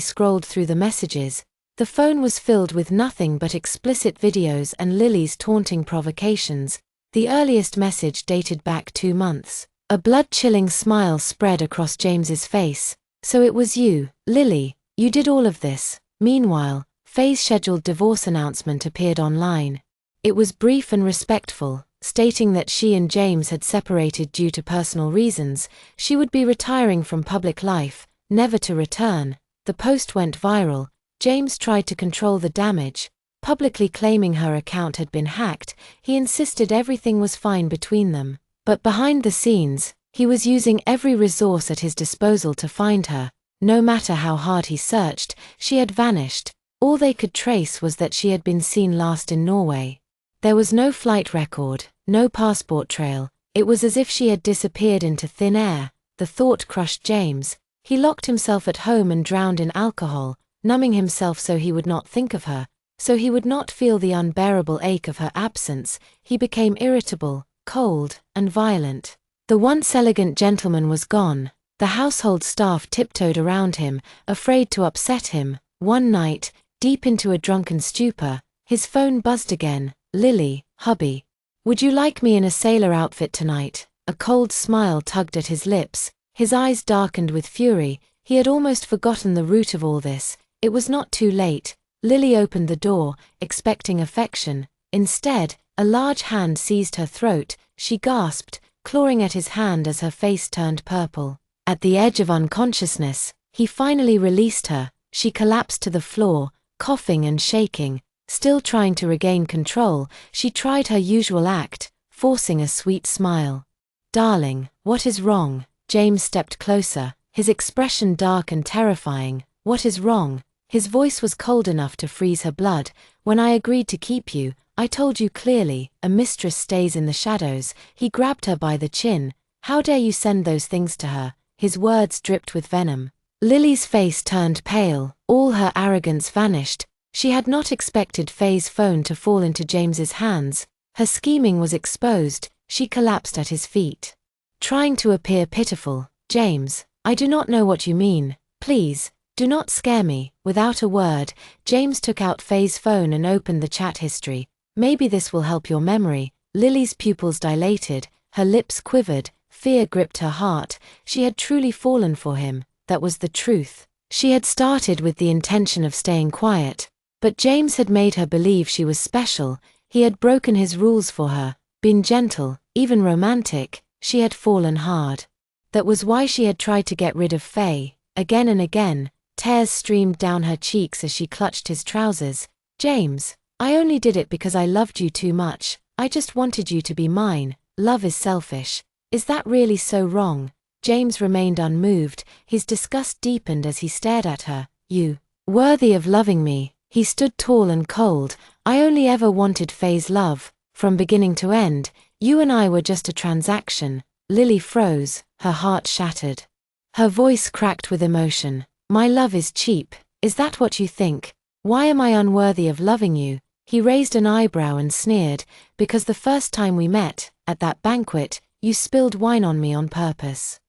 scrolled through the messages. The phone was filled with nothing but explicit videos and Lily's taunting provocations. The earliest message dated back 2 months. A blood-chilling smile spread across James's face. "So it was you, Lily. You did all of this." Meanwhile, Faye's scheduled divorce announcement appeared online. It was brief and respectful, stating that she and James had separated due to personal reasons. She would be retiring from public life, never to return. The post went viral. James tried to control the damage. Publicly claiming her account had been hacked, he insisted everything was fine between them. But behind the scenes, he was using every resource at his disposal to find her. No matter how hard he searched, she had vanished. All they could trace was that she had been seen last in Norway. There was no flight record, no passport trail. It was as if she had disappeared into thin air. The thought crushed James. He locked himself at home and drowned in alcohol, numbing himself so he would not think of her, so he would not feel the unbearable ache of her absence. He became irritable, cold, and violent. The once elegant gentleman was gone. The household staff tiptoed around him, afraid to upset him. One night, deep into a drunken stupor, his phone buzzed again. "Lily, hubby. Would you like me in a sailor outfit tonight?" A cold smile tugged at his lips. His eyes darkened with fury. He had almost forgotten the root of all this. It was not too late. Lily opened the door, expecting affection. Instead, a large hand seized her throat. She gasped, clawing at his hand as her face turned purple. At the edge of unconsciousness, he finally released her. She collapsed to the floor, coughing and shaking. Still trying to regain control, she tried her usual act, forcing a sweet smile. "Darling, what is wrong?" James stepped closer, his expression dark and terrifying. "What is wrong?" His voice was cold enough to freeze her blood. "When I agreed to keep you, I told you clearly, a mistress stays in the shadows." He grabbed her by the chin. "How dare you send those things to her?" His words dripped with venom. Lily's face turned pale. All her arrogance vanished. She had not expected Faye's phone to fall into James's hands. Her scheming was exposed. She collapsed at his feet. Trying to appear pitiful, "James, I do not know what you mean. Please, do not scare me." Without a word, James took out Faye's phone and opened the chat history. "Maybe this will help your memory." Lily's pupils dilated, her lips quivered, fear gripped her heart. She had truly fallen for him. That was the truth. She had started with the intention of staying quiet, but James had made her believe she was special. He had broken his rules for her, been gentle, even romantic. She had fallen hard. That was why she had tried to get rid of Faye. Again and again, tears streamed down her cheeks as she clutched his trousers. "James, I only did it because I loved you too much. I just wanted you to be mine. Love is selfish. Is that really so wrong?" James remained unmoved. His disgust deepened as he stared at her. "You, worthy of loving me." He stood tall and cold. "I only ever wanted Faye's love. From beginning to end, you and I were just a transaction." Lily froze, her heart shattered. Her voice cracked with emotion. "My love is cheap. Is that what you think? Why am I unworthy of loving you?" He raised an eyebrow and sneered. "Because the first time we met, at that banquet, you spilled wine on me on purpose.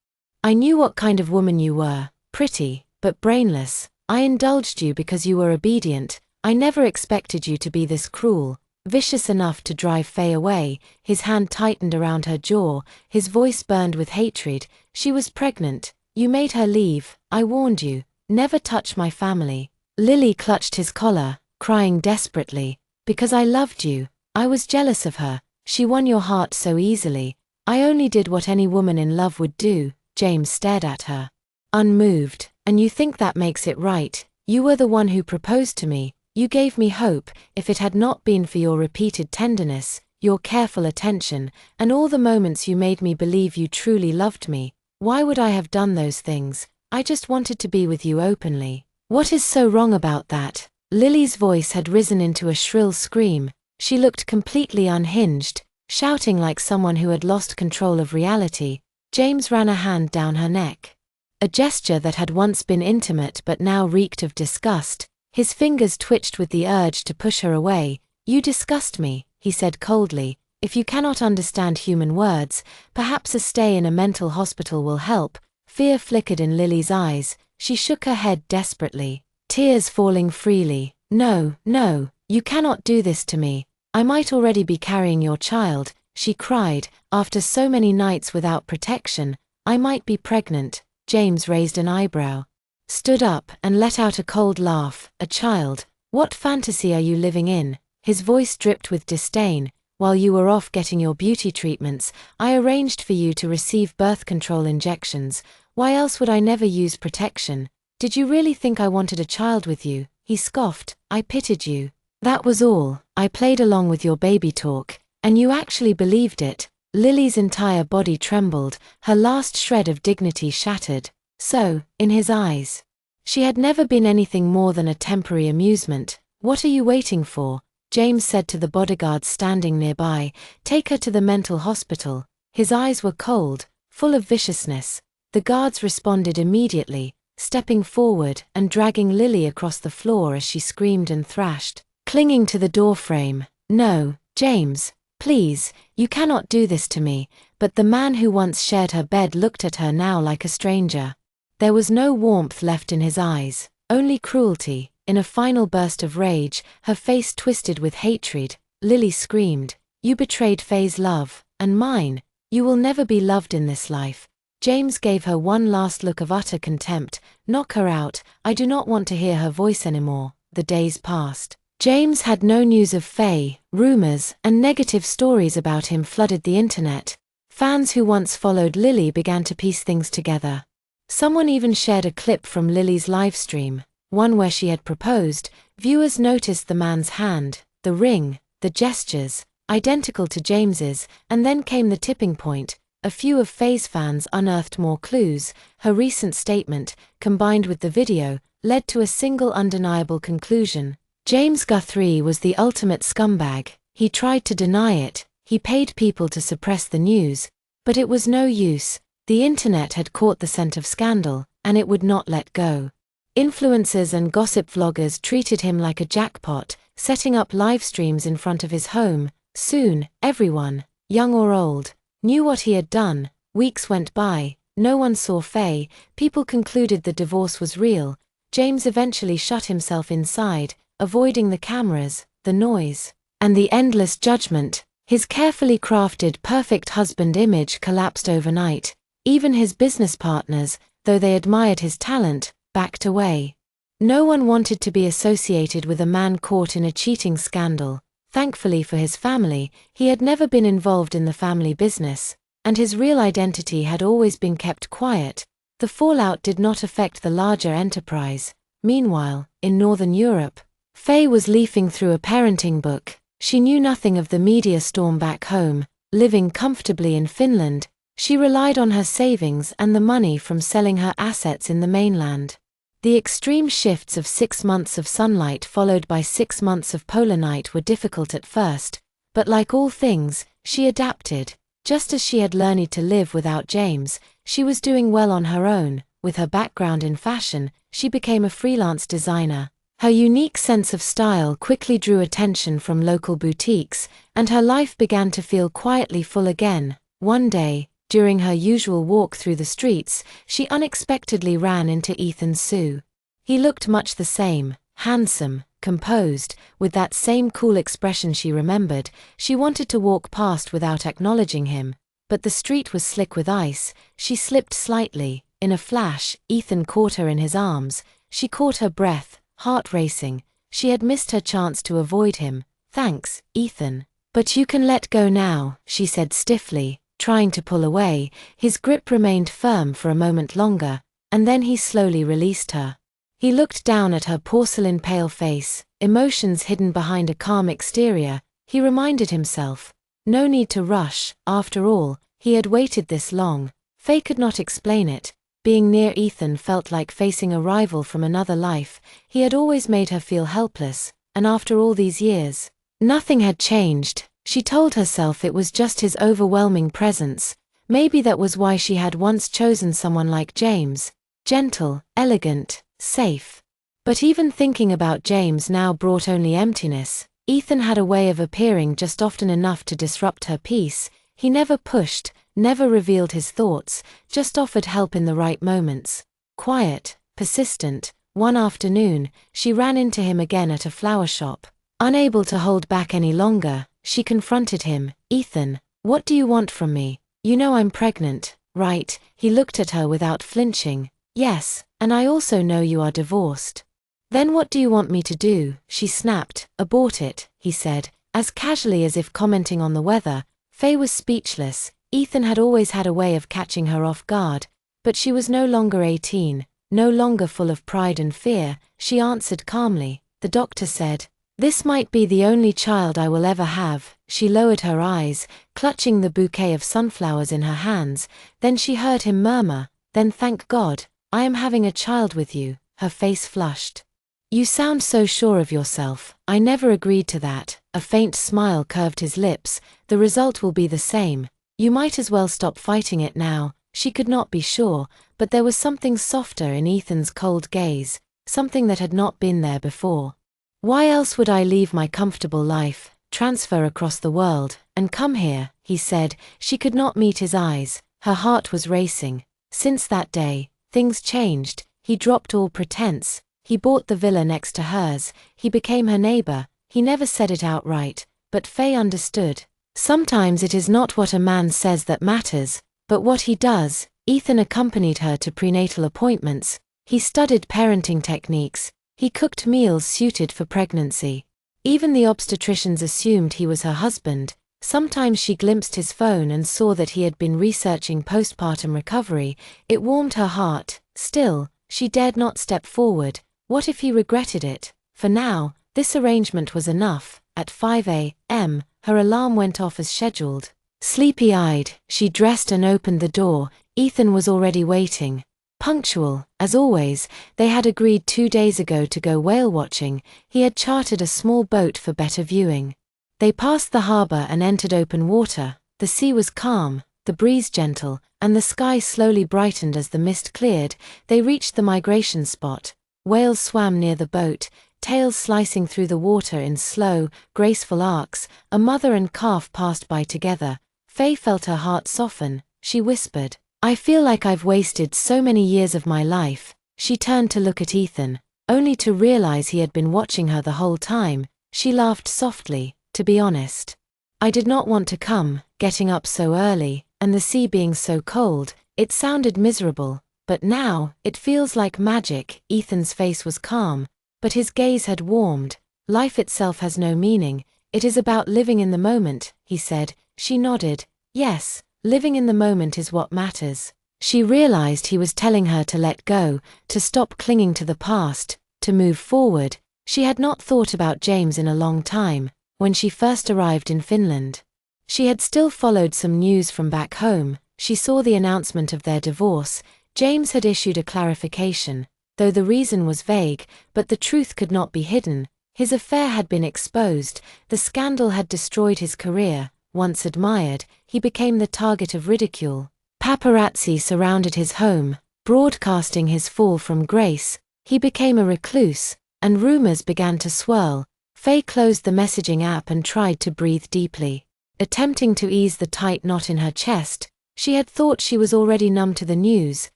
I knew what kind of woman you were, pretty, but brainless. I indulged you because you were obedient. I never expected you to be this cruel, vicious enough to drive Faye away." His hand tightened around her jaw, his voice burned with hatred. "She was pregnant. You made her leave. I warned you. Never touch my family." Lily clutched his collar, crying desperately. "Because I loved you. I was jealous of her. She won your heart so easily. I only did what any woman in love would do." James stared at her, unmoved. "And you think that makes it right? You were the one who proposed to me. You gave me hope. If it had not been for your repeated tenderness, your careful attention, and all the moments you made me believe you truly loved me. Why would I have done those things? I just wanted to be with you openly. What is so wrong about that?" Lily's voice had risen into a shrill scream. She looked completely unhinged, shouting like someone who had lost control of reality. James ran a hand down her neck. A gesture that had once been intimate but now reeked of disgust. His fingers twitched with the urge to push her away. "You disgust me," he said coldly. "If you cannot understand human words, perhaps a stay in a mental hospital will help." Fear flickered in Lily's eyes. She shook her head desperately, tears falling freely. "No, no, you cannot do this to me. I might already be carrying your child," she cried. "After so many nights without protection, I might be pregnant." James raised an eyebrow, stood up, and let out a cold laugh. "A child? What fantasy are you living in?" His voice dripped with disdain. "While you were off getting your beauty treatments, I arranged for you to receive birth control injections. Why else would I never use protection? Did you really think I wanted a child with you?" He scoffed. "I pitied you. That was all. I played along with your baby talk, and you actually believed it." Lily's entire body trembled, her last shred of dignity shattered. So, in his eyes, she had never been anything more than a temporary amusement. "What are you waiting for?" James said to the bodyguards standing nearby. "Take her to the mental hospital." His eyes were cold, full of viciousness. The guards responded immediately, stepping forward and dragging Lily across the floor as she screamed and thrashed, clinging to the doorframe. "No, James, please, you cannot do this to me." But the man who once shared her bed looked at her now like a stranger. There was no warmth left in his eyes, only cruelty. In a final burst of rage, her face twisted with hatred, Lily screamed, "You betrayed Faye's love, and mine. You will never be loved in this life." James gave her one last look of utter contempt. "Knock her out. I do not want to hear her voice anymore." The days passed. James had no news of Faye. Rumors and negative stories about him flooded the internet. Fans who once followed Lily began to piece things together. Someone even shared a clip from Lily's livestream, one where she had proposed. Viewers noticed the man's hand, the ring, the gestures, identical to James's, and then came the tipping point. A few of Faye's fans unearthed more clues. Her recent statement, combined with the video, led to a single undeniable conclusion. James Guthrie was the ultimate scumbag. He tried to deny it, he paid people to suppress the news, but it was no use. The internet had caught the scent of scandal, and it would not let go. Influencers and gossip vloggers treated him like a jackpot, setting up live streams in front of his home. Soon, everyone, young or old, knew what he had done. Weeks went by, no one saw Faye. People concluded the divorce was real. James eventually shut himself inside, avoiding the cameras, the noise, and the endless judgment. His carefully crafted perfect husband image collapsed overnight. Even his business partners, though they admired his talent, backed away. No one wanted to be associated with a man caught in a cheating scandal. Thankfully for his family, he had never been involved in the family business, and his real identity had always been kept quiet. The fallout did not affect the larger enterprise. Meanwhile, in Northern Europe, Faye was leafing through a parenting book. She knew nothing of the media storm back home. Living comfortably in Finland, she relied on her savings and the money from selling her assets in the mainland. The extreme shifts of 6 months of sunlight followed by 6 months of polar night were difficult at first, but like all things, she adapted. Just as she had learned to live without James, she was doing well on her own. With her background in fashion, she became a freelance designer. Her unique sense of style quickly drew attention from local boutiques, and her life began to feel quietly full again. One day, during her usual walk through the streets, she unexpectedly ran into Ethan Sue. He looked much the same, handsome, composed, with that same cool expression she remembered. She wanted to walk past without acknowledging him, but the street was slick with ice. She slipped slightly. In a flash, Ethan caught her in his arms. She caught her breath, heart racing. She had missed her chance to avoid him. "Thanks, Ethan. But you can let go now," she said stiffly, trying to pull away. His grip remained firm for a moment longer, and then he slowly released her. He looked down at her porcelain-pale face, emotions hidden behind a calm exterior. He reminded himself, No need to rush, after all, he had waited this long. Faye could not explain it. Being near Ethan felt like facing a rival from another life. He had always made her feel helpless, and after all these years, nothing had changed. She told herself it was just his overwhelming presence. Maybe that was why she had once chosen someone like James. Gentle, elegant, safe. But even thinking about James now brought only emptiness. Ethan had a way of appearing just often enough to disrupt her peace. He never pushed, never revealed his thoughts, just offered help in the right moments. Quiet, persistent. One afternoon, she ran into him again at a flower shop. Unable to hold back any longer, she confronted him. "Ethan, what do you want from me? You know I'm pregnant, right?" He looked at her without flinching. "Yes, and I also know you are divorced." "Then what do you want me to do?" she snapped. "Abort it," he said, as casually as if commenting on the weather. Faye was speechless. Ethan had always had a way of catching her off guard, but she was no longer 18, no longer full of pride and fear. She answered calmly. "The doctor said, this might be the only child I will ever have." She lowered her eyes, clutching the bouquet of sunflowers in her hands. Then she heard him murmur, "Then thank God, I am having a child with you." Her face flushed. "You sound so sure of yourself." "I never agreed to that." A faint smile curved his lips. "The result will be the same. You might as well stop fighting it now." She could not be sure, but there was something softer in Ethan's cold gaze, something that had not been there before. "Why else would I leave my comfortable life, transfer across the world, and come here?" he said. She could not meet his eyes. Her heart was racing. Since that day, things changed. He dropped all pretense. He bought the villa next to hers. He became her neighbor. He never said it outright, but Faye understood. Sometimes it is not what a man says that matters, but what he does. Ethan accompanied her to prenatal appointments. He studied parenting techniques. He cooked meals suited for pregnancy. Even the obstetricians assumed he was her husband. Sometimes she glimpsed his phone and saw that he had been researching postpartum recovery. It warmed her heart. Still, she dared not step forward. What if he regretted it? For now, this arrangement was enough. At 5 a.m., her alarm went off as scheduled. Sleepy-eyed, she dressed and opened the door. Ethan was already waiting. Punctual, as always. They had agreed 2 days ago to go whale watching. He had chartered a small boat for better viewing. They passed the harbor and entered open water. The sea was calm, the breeze gentle, and the sky slowly brightened as the mist cleared. They reached the migration spot. Whales swam near the boat, tails slicing through the water in slow, graceful arcs. A mother and calf passed by together. Faye felt her heart soften. She whispered, "I feel like I've wasted so many years of my life." She turned to look at Ethan, only to realize he had been watching her the whole time. She laughed softly. "To be honest, I did not want to come. Getting up so early, and the sea being so cold, it sounded miserable. But now, it feels like magic." Ethan's face was calm, but his gaze had warmed. "Life itself has no meaning. It is about living in the moment," he said. She nodded. "Yes, living in the moment is what matters." She realized he was telling her to let go, to stop clinging to the past, to move forward. She had not thought about James in a long time. When she first arrived in Finland, she had still followed some news from back home. She saw the announcement of their divorce. James had issued a clarification, though the reason was vague, but the truth could not be hidden. His affair had been exposed. The scandal had destroyed his career. Once admired, he became the target of ridicule. Paparazzi surrounded his home, broadcasting his fall from grace. He became a recluse, and rumors began to swirl. Faye closed the messaging app and tried to breathe deeply, attempting to ease the tight knot in her chest. She had thought she was already numb to the news,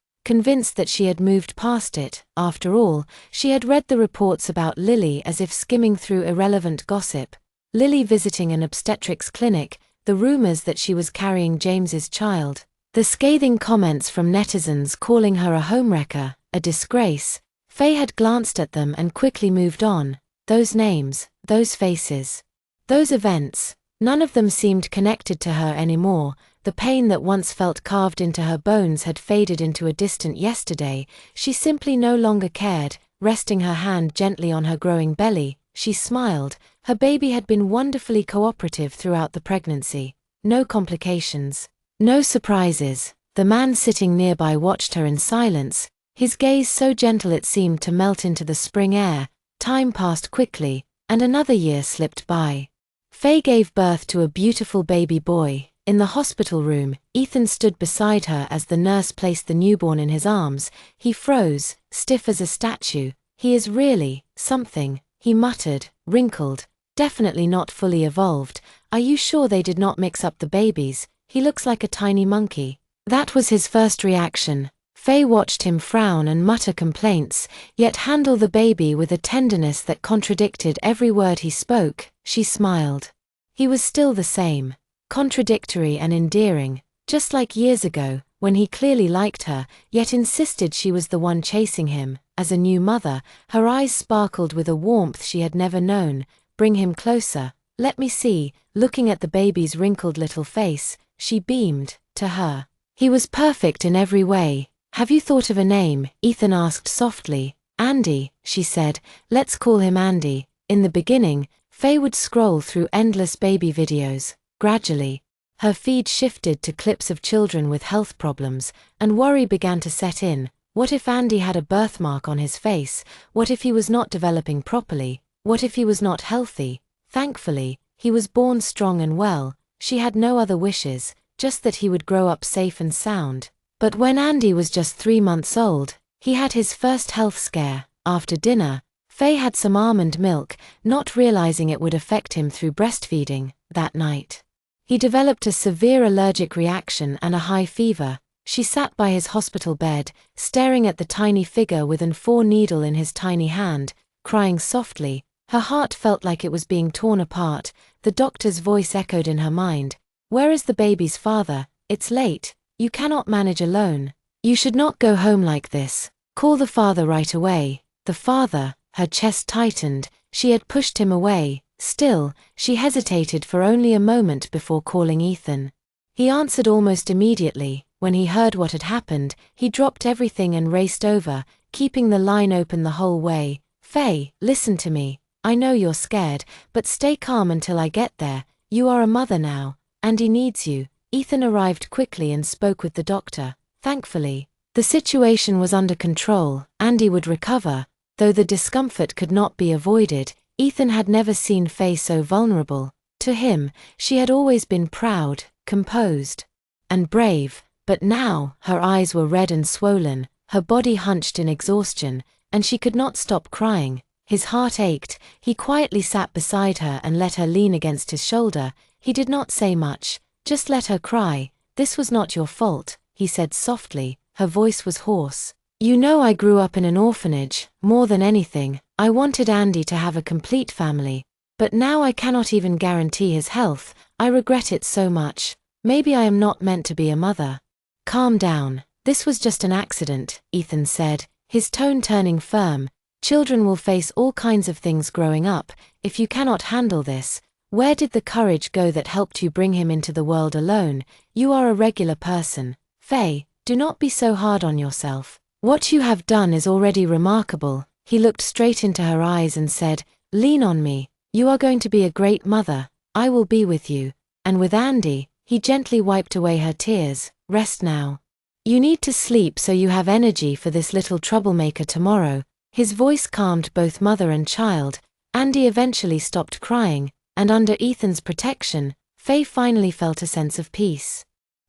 convinced that she had moved past it. After all, she had read the reports about Lily as if skimming through irrelevant gossip. Lily visiting an obstetrics clinic, the rumors that she was carrying James's child, the scathing comments from netizens calling her a homewrecker, a disgrace. Faye had glanced at them and quickly moved on. Those names, those faces, those events, none of them seemed connected to her anymore. The pain that once felt carved into her bones had faded into a distant yesterday. She simply no longer cared. Resting her hand gently on her growing belly, she smiled. Her baby had been wonderfully cooperative throughout the pregnancy. no complications, no surprises. The man sitting nearby watched her in silence, his gaze so gentle it seemed to melt into the spring air. Time passed quickly, and another year slipped by. Faye gave birth to a beautiful baby boy. In the hospital room, Ethan stood beside her as the nurse placed the newborn in his arms. He froze, stiff as a statue. "He is really something," he muttered, wrinkled, "definitely not fully evolved. Are you sure they did not mix up the babies? He looks like a tiny monkey." That was his first reaction. Faye watched him frown and mutter complaints, yet handle the baby with a tenderness that contradicted every word he spoke. She smiled. He was still the same, contradictory and endearing, just like years ago, when he clearly liked her, yet insisted she was the one chasing him. As a new mother, her eyes sparkled with a warmth she had never known. "Bring him closer, let me see." Looking at the baby's wrinkled little face, she beamed. To her, he was perfect in every way. "Have you thought of a name?" Ethan asked softly. "Andy," she said. "Let's call him Andy." In the beginning, Faye would scroll through endless baby videos. Gradually, her feed shifted to clips of children with health problems, and worry began to set in. What if Andy had a birthmark on his face? What if he was not developing properly? What if he was not healthy? Thankfully, he was born strong and well. She had no other wishes, just that he would grow up safe and sound. But when Andy was just 3 months old, he had his first health scare. After dinner, Faye had some almond milk, not realizing it would affect him through breastfeeding. That night, he developed a severe allergic reaction and a high fever. She sat by his hospital bed, staring at the tiny figure with an 4 needle in his tiny hand, crying softly. Her heart felt like it was being torn apart. The doctor's voice echoed in her mind. "Where is the baby's father? It's late. You cannot manage alone. You should not go home like this. Call the father right away." The father, her chest tightened. She had pushed him away. Still, she hesitated for only a moment before calling Ethan. He answered almost immediately. When he heard what had happened, he dropped everything and raced over, keeping the line open the whole way. "Faye, listen to me. I know you're scared, but stay calm until I get there. You are a mother now. Andy needs you." Ethan arrived quickly and spoke with the doctor. Thankfully, the situation was under control. Andy would recover, though the discomfort could not be avoided. Ethan had never seen Faye so vulnerable. To him, she had always been proud, composed, and brave, but now her eyes were red and swollen, her body hunched in exhaustion, and she could not stop crying. His heart ached. He quietly sat beside her and let her lean against his shoulder. He did not say much. "Just let her cry. This was not your fault," he said softly. Her voice was hoarse. "You know I grew up in an orphanage. More than anything, I wanted Andy to have a complete family. But now I cannot even guarantee his health. I regret it so much. Maybe I am not meant to be a mother." "Calm down. This was just an accident," Ethan said, his tone turning firm. "Children will face all kinds of things growing up. If you cannot handle this, where did the courage go that helped you bring him into the world alone? You are a regular person. Faye, do not be so hard on yourself. What you have done is already remarkable." He looked straight into her eyes and said, "Lean on me. You are going to be a great mother. I will be with you." And with Andy, he gently wiped away her tears. "Rest now. You need to sleep so you have energy for this little troublemaker tomorrow." His voice calmed both mother and child. Andy eventually stopped crying, and under Ethan's protection, Faye finally felt a sense of peace.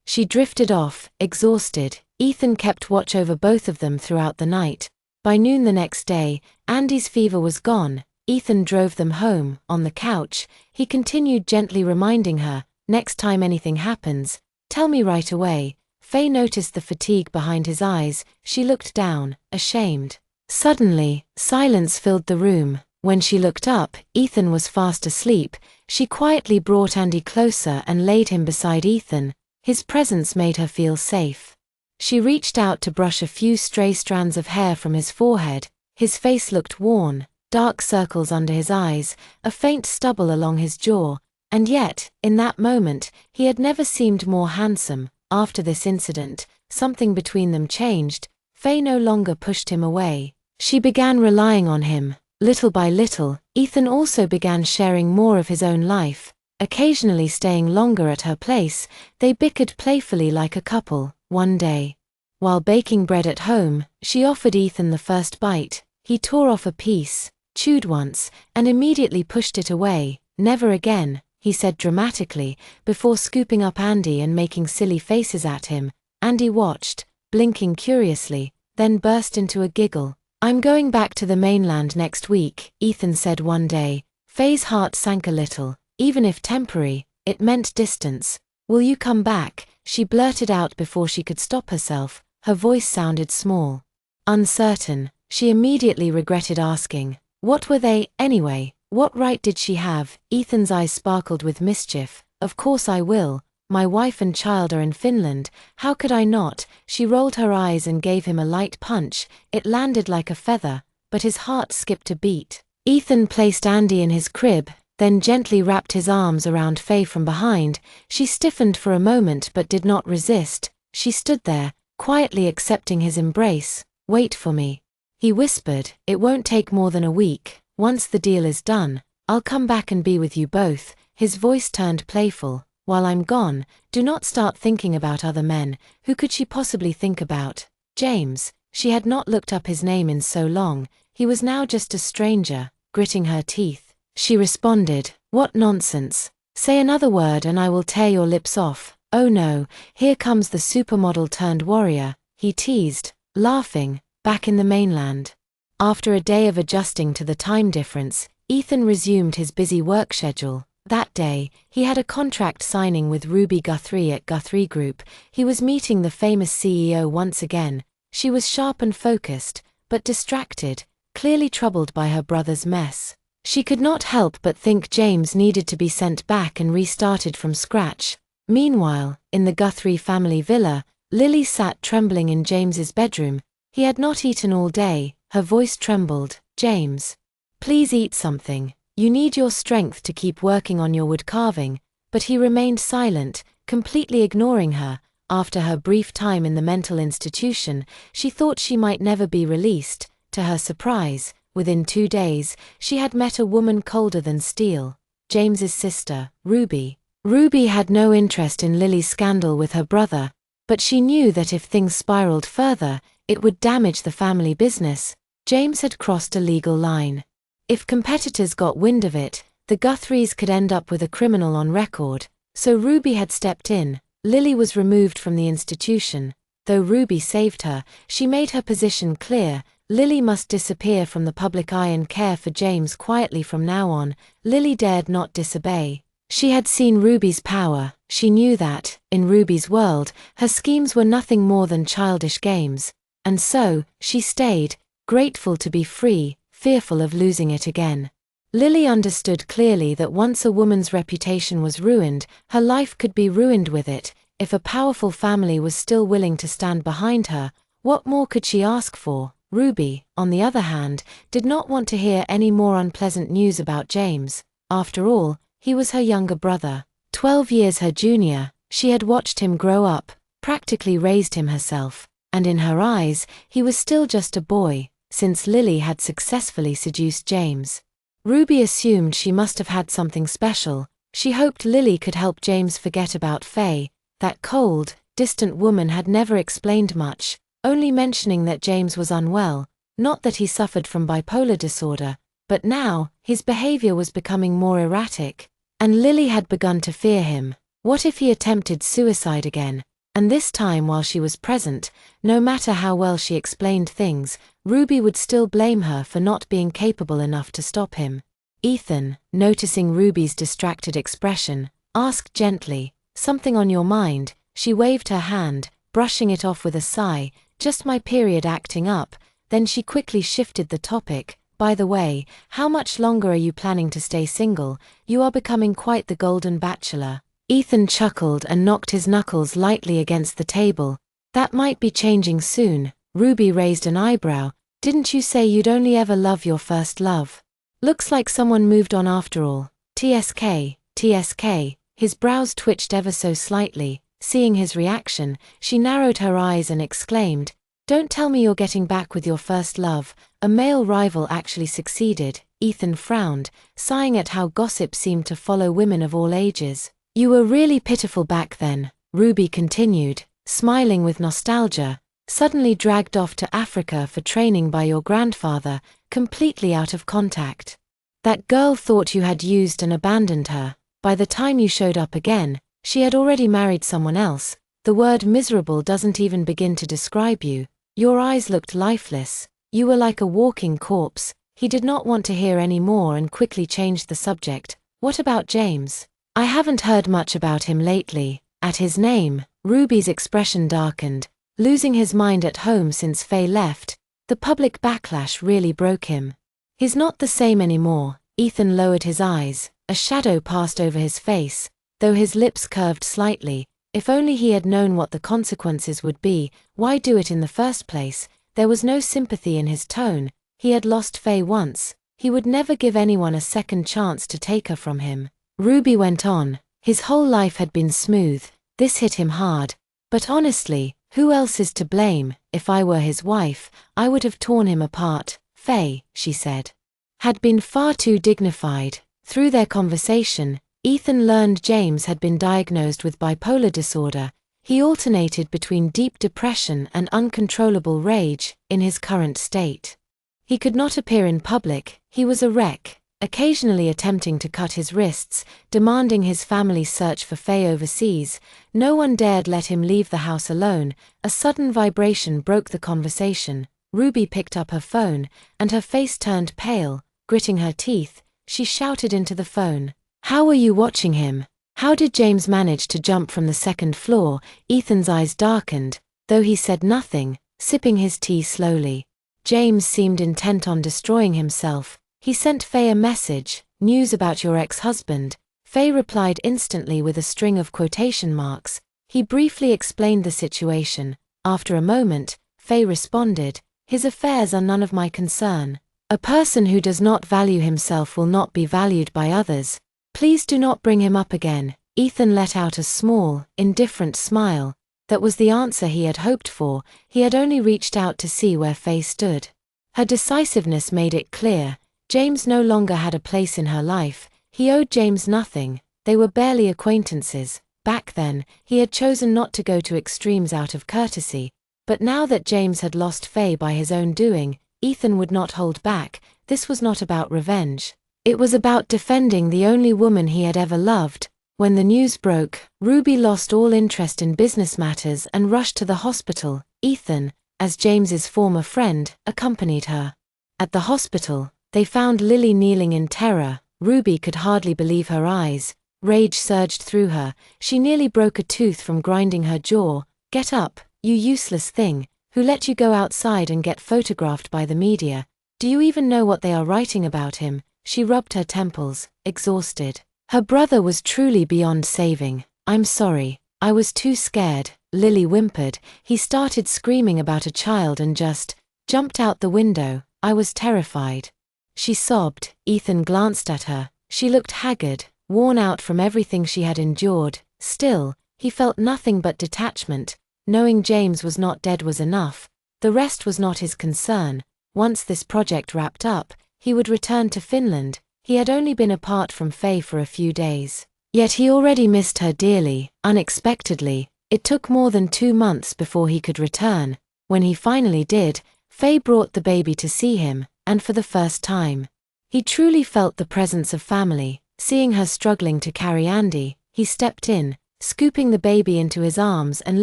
She drifted off, exhausted. Ethan kept watch over both of them throughout the night. By noon the next day, Andy's fever was gone. Ethan drove them home. On the couch, he continued gently reminding her, "Next time anything happens, tell me right away." Faye noticed the fatigue behind his eyes. She looked down, ashamed. Suddenly, silence filled the room. When she looked up, Ethan was fast asleep. She quietly brought Andy closer and laid him beside Ethan. His presence made her feel safe. She reached out to brush a few stray strands of hair from his forehead. His face looked worn, dark circles under his eyes, a faint stubble along his jaw, and yet, in that moment, he had never seemed more handsome. After this incident, something between them changed. Faye no longer pushed him away. She began relying on him. Little by little, Ethan also began sharing more of his own life. occasionally staying longer at her place. They bickered playfully like a couple. One day, while baking bread at home, she offered Ethan the first bite. He tore off a piece, chewed once, and immediately pushed it away. "Never again," he said dramatically, before scooping up Andy and making silly faces at him. Andy watched, blinking curiously, then burst into a giggle. "I'm going back to the mainland next week," Ethan said one day. Faye's heart sank a little. Even if temporary, it meant distance. "Will you come back?" she blurted out before she could stop herself. Her voice sounded small, uncertain. She immediately regretted asking. What were they, anyway? What right did she have? Ethan's eyes sparkled with mischief. "Of course I will. My wife and child are in Finland. How could I not?" She rolled her eyes and gave him a light punch. It landed like a feather, but his heart skipped a beat. Ethan placed Andy in his crib, then gently wrapped his arms around Faye from behind. She stiffened for a moment but did not resist. She stood there, quietly accepting his embrace. "Wait for me," he whispered. "It won't take more than a week. Once the deal is done, I'll come back and be with you both." His voice turned playful. "While I'm gone, do not start thinking about other men." Who could she possibly think about? James. She had not looked up his name in so long. He was now just a stranger. Gritting her teeth, she responded, "What nonsense. Say another word and I will tear your lips off." "Oh no, here comes the supermodel turned warrior," he teased, laughing. Back in the mainland, after a day of adjusting to the time difference, Ethan resumed his busy work schedule. That day, he had a contract signing with Ruby Guthrie at Guthrie Group. He was meeting the famous CEO once again. She was sharp and focused, but distracted, clearly troubled by her brother's mess. She could not help but think James needed to be sent back and restarted from scratch. Meanwhile, in the Guthrie family villa, Lily sat trembling in James's bedroom. He had not eaten all day. Her voice trembled. "James, please eat something. You need your strength to keep working on your wood carving." But he remained silent, completely ignoring her. After her brief time in the mental institution, she thought she might never be released. To her surprise, within 2 days, she had met a woman colder than steel. James's sister, Ruby. Ruby had no interest in Lily's scandal with her brother, but she knew that if things spiraled further, it would damage the family business. James had crossed a legal line. If competitors got wind of it, the Guthries could end up with a criminal on record. So Ruby had stepped in. Lily was removed from the institution. Though Ruby saved her, she made her position clear. Lily must disappear from the public eye and care for James quietly from now on. Lily dared not disobey. She had seen Ruby's power. She knew that, in Ruby's world, her schemes were nothing more than childish games. And so, she stayed, grateful to be free, fearful of losing it again. Lily understood clearly that once a woman's reputation was ruined, her life could be ruined with it. If a powerful family was still willing to stand behind her, what more could she ask for? Ruby, on the other hand, did not want to hear any more unpleasant news about James. After all, he was her younger brother. 12 years her junior. She had watched him grow up, practically raised him herself. And in her eyes, he was still just a boy, since Lily had successfully seduced James. Ruby assumed she must have had something special. She hoped Lily could help James forget about Faye. That cold, distant woman had never explained much, only mentioning that James was unwell, not that he suffered from bipolar disorder. But now, his behavior was becoming more erratic, and Lily had begun to fear him. What if he attempted suicide again? And this time while she was present, no matter how well she explained things, Ruby would still blame her for not being capable enough to stop him. Ethan, noticing Ruby's distracted expression, asked gently, "Something on your mind?" She waved her hand, brushing it off with a sigh. "Just my period acting up." Then she quickly shifted the topic. "By the way, how much longer are you planning to stay single? You are becoming quite the golden bachelor." Ethan chuckled and knocked his knuckles lightly against the table. "That might be changing soon." Ruby raised an eyebrow. "Didn't you say you'd only ever love your first love? Looks like someone moved on after all." TSK. His brows twitched ever so slightly. Seeing his reaction, she narrowed her eyes and exclaimed, Don't tell me you're getting back with your first love. A male rival actually succeeded. Ethan frowned, sighing at how gossip seemed to follow women of all ages. You were really pitiful back then, Ruby continued, smiling with nostalgia. Suddenly dragged off to Africa for training by your grandfather, completely out of contact. That girl thought you had used and abandoned her. By the time you showed up again, she had already married someone else. The word miserable doesn't even begin to describe you. Your eyes looked lifeless. You were like a walking corpse. He did not want to hear any more and quickly changed the subject. What about James? I haven't heard much about him lately. At his name, Ruby's expression darkened. Losing his mind at home since Faye left, the public backlash really broke him. He's not the same anymore. Ethan lowered his eyes. A shadow passed over his face, though his lips curved slightly. If only he had known what the consequences would be, why do it in the first place? There was no sympathy in his tone. He had lost Faye once. He would never give anyone a second chance to take her from him. Ruby went on. His whole life had been smooth. This hit him hard. But honestly, who else is to blame? If I were his wife, I would have torn him apart. Faye, she said, had been far too dignified. Through their conversation, Ethan learned James had been diagnosed with bipolar disorder. He alternated between deep depression and uncontrollable rage in his current state. He could not appear in public. He was a wreck, occasionally attempting to cut his wrists, demanding his family search for Faye overseas. No one dared let him leave the house alone. A sudden vibration broke the conversation. Ruby picked up her phone, and her face turned pale. Gritting her teeth, she shouted into the phone, "How were you watching him? How did James manage to jump from the second floor?" Ethan's eyes darkened, though he said nothing, sipping his tea slowly. James seemed intent on destroying himself. He sent Faye a message, "News about your ex-husband." Faye replied instantly with a string of quotation marks. He briefly explained the situation. After a moment, Faye responded, "His affairs are none of my concern. A person who does not value himself will not be valued by others. Please do not bring him up again." Ethan let out a small, indifferent smile. That was the answer he had hoped for. He had only reached out to see where Faye stood. Her decisiveness made it clear. James no longer had a place in her life. He owed James nothing. They were barely acquaintances. Back then, he had chosen not to go to extremes out of courtesy. But now that James had lost Faye by his own doing, Ethan would not hold back. This was not about revenge. It was about defending the only woman he had ever loved. When the news broke, Ruby lost all interest in business matters and rushed to the hospital. Ethan, as James's former friend, accompanied her. At the hospital, they found Lily kneeling in terror. Ruby could hardly believe her eyes. Rage surged through her. She nearly broke a tooth from grinding her jaw. "Get up, you useless thing. Who let you go outside and get photographed by the media? Do you even know what they are writing about him?" She rubbed her temples, exhausted. Her brother was truly beyond saving. "I'm sorry. I was too scared," Lily whimpered. "He started screaming about a child and just jumped out the window. I was terrified." She sobbed. Ethan glanced at her. She looked haggard, worn out from everything she had endured. Still, he felt nothing but detachment. Knowing James was not dead was enough. The rest was not his concern. Once this project wrapped up, he would return to Finland. He had only been apart from Faye for a few days. Yet he already missed her dearly. Unexpectedly, it took more than 2 months before he could return. When he finally did, Faye brought the baby to see him, and for the first time, he truly felt the presence of family. Seeing her struggling to carry Andy, he stepped in, scooping the baby into his arms and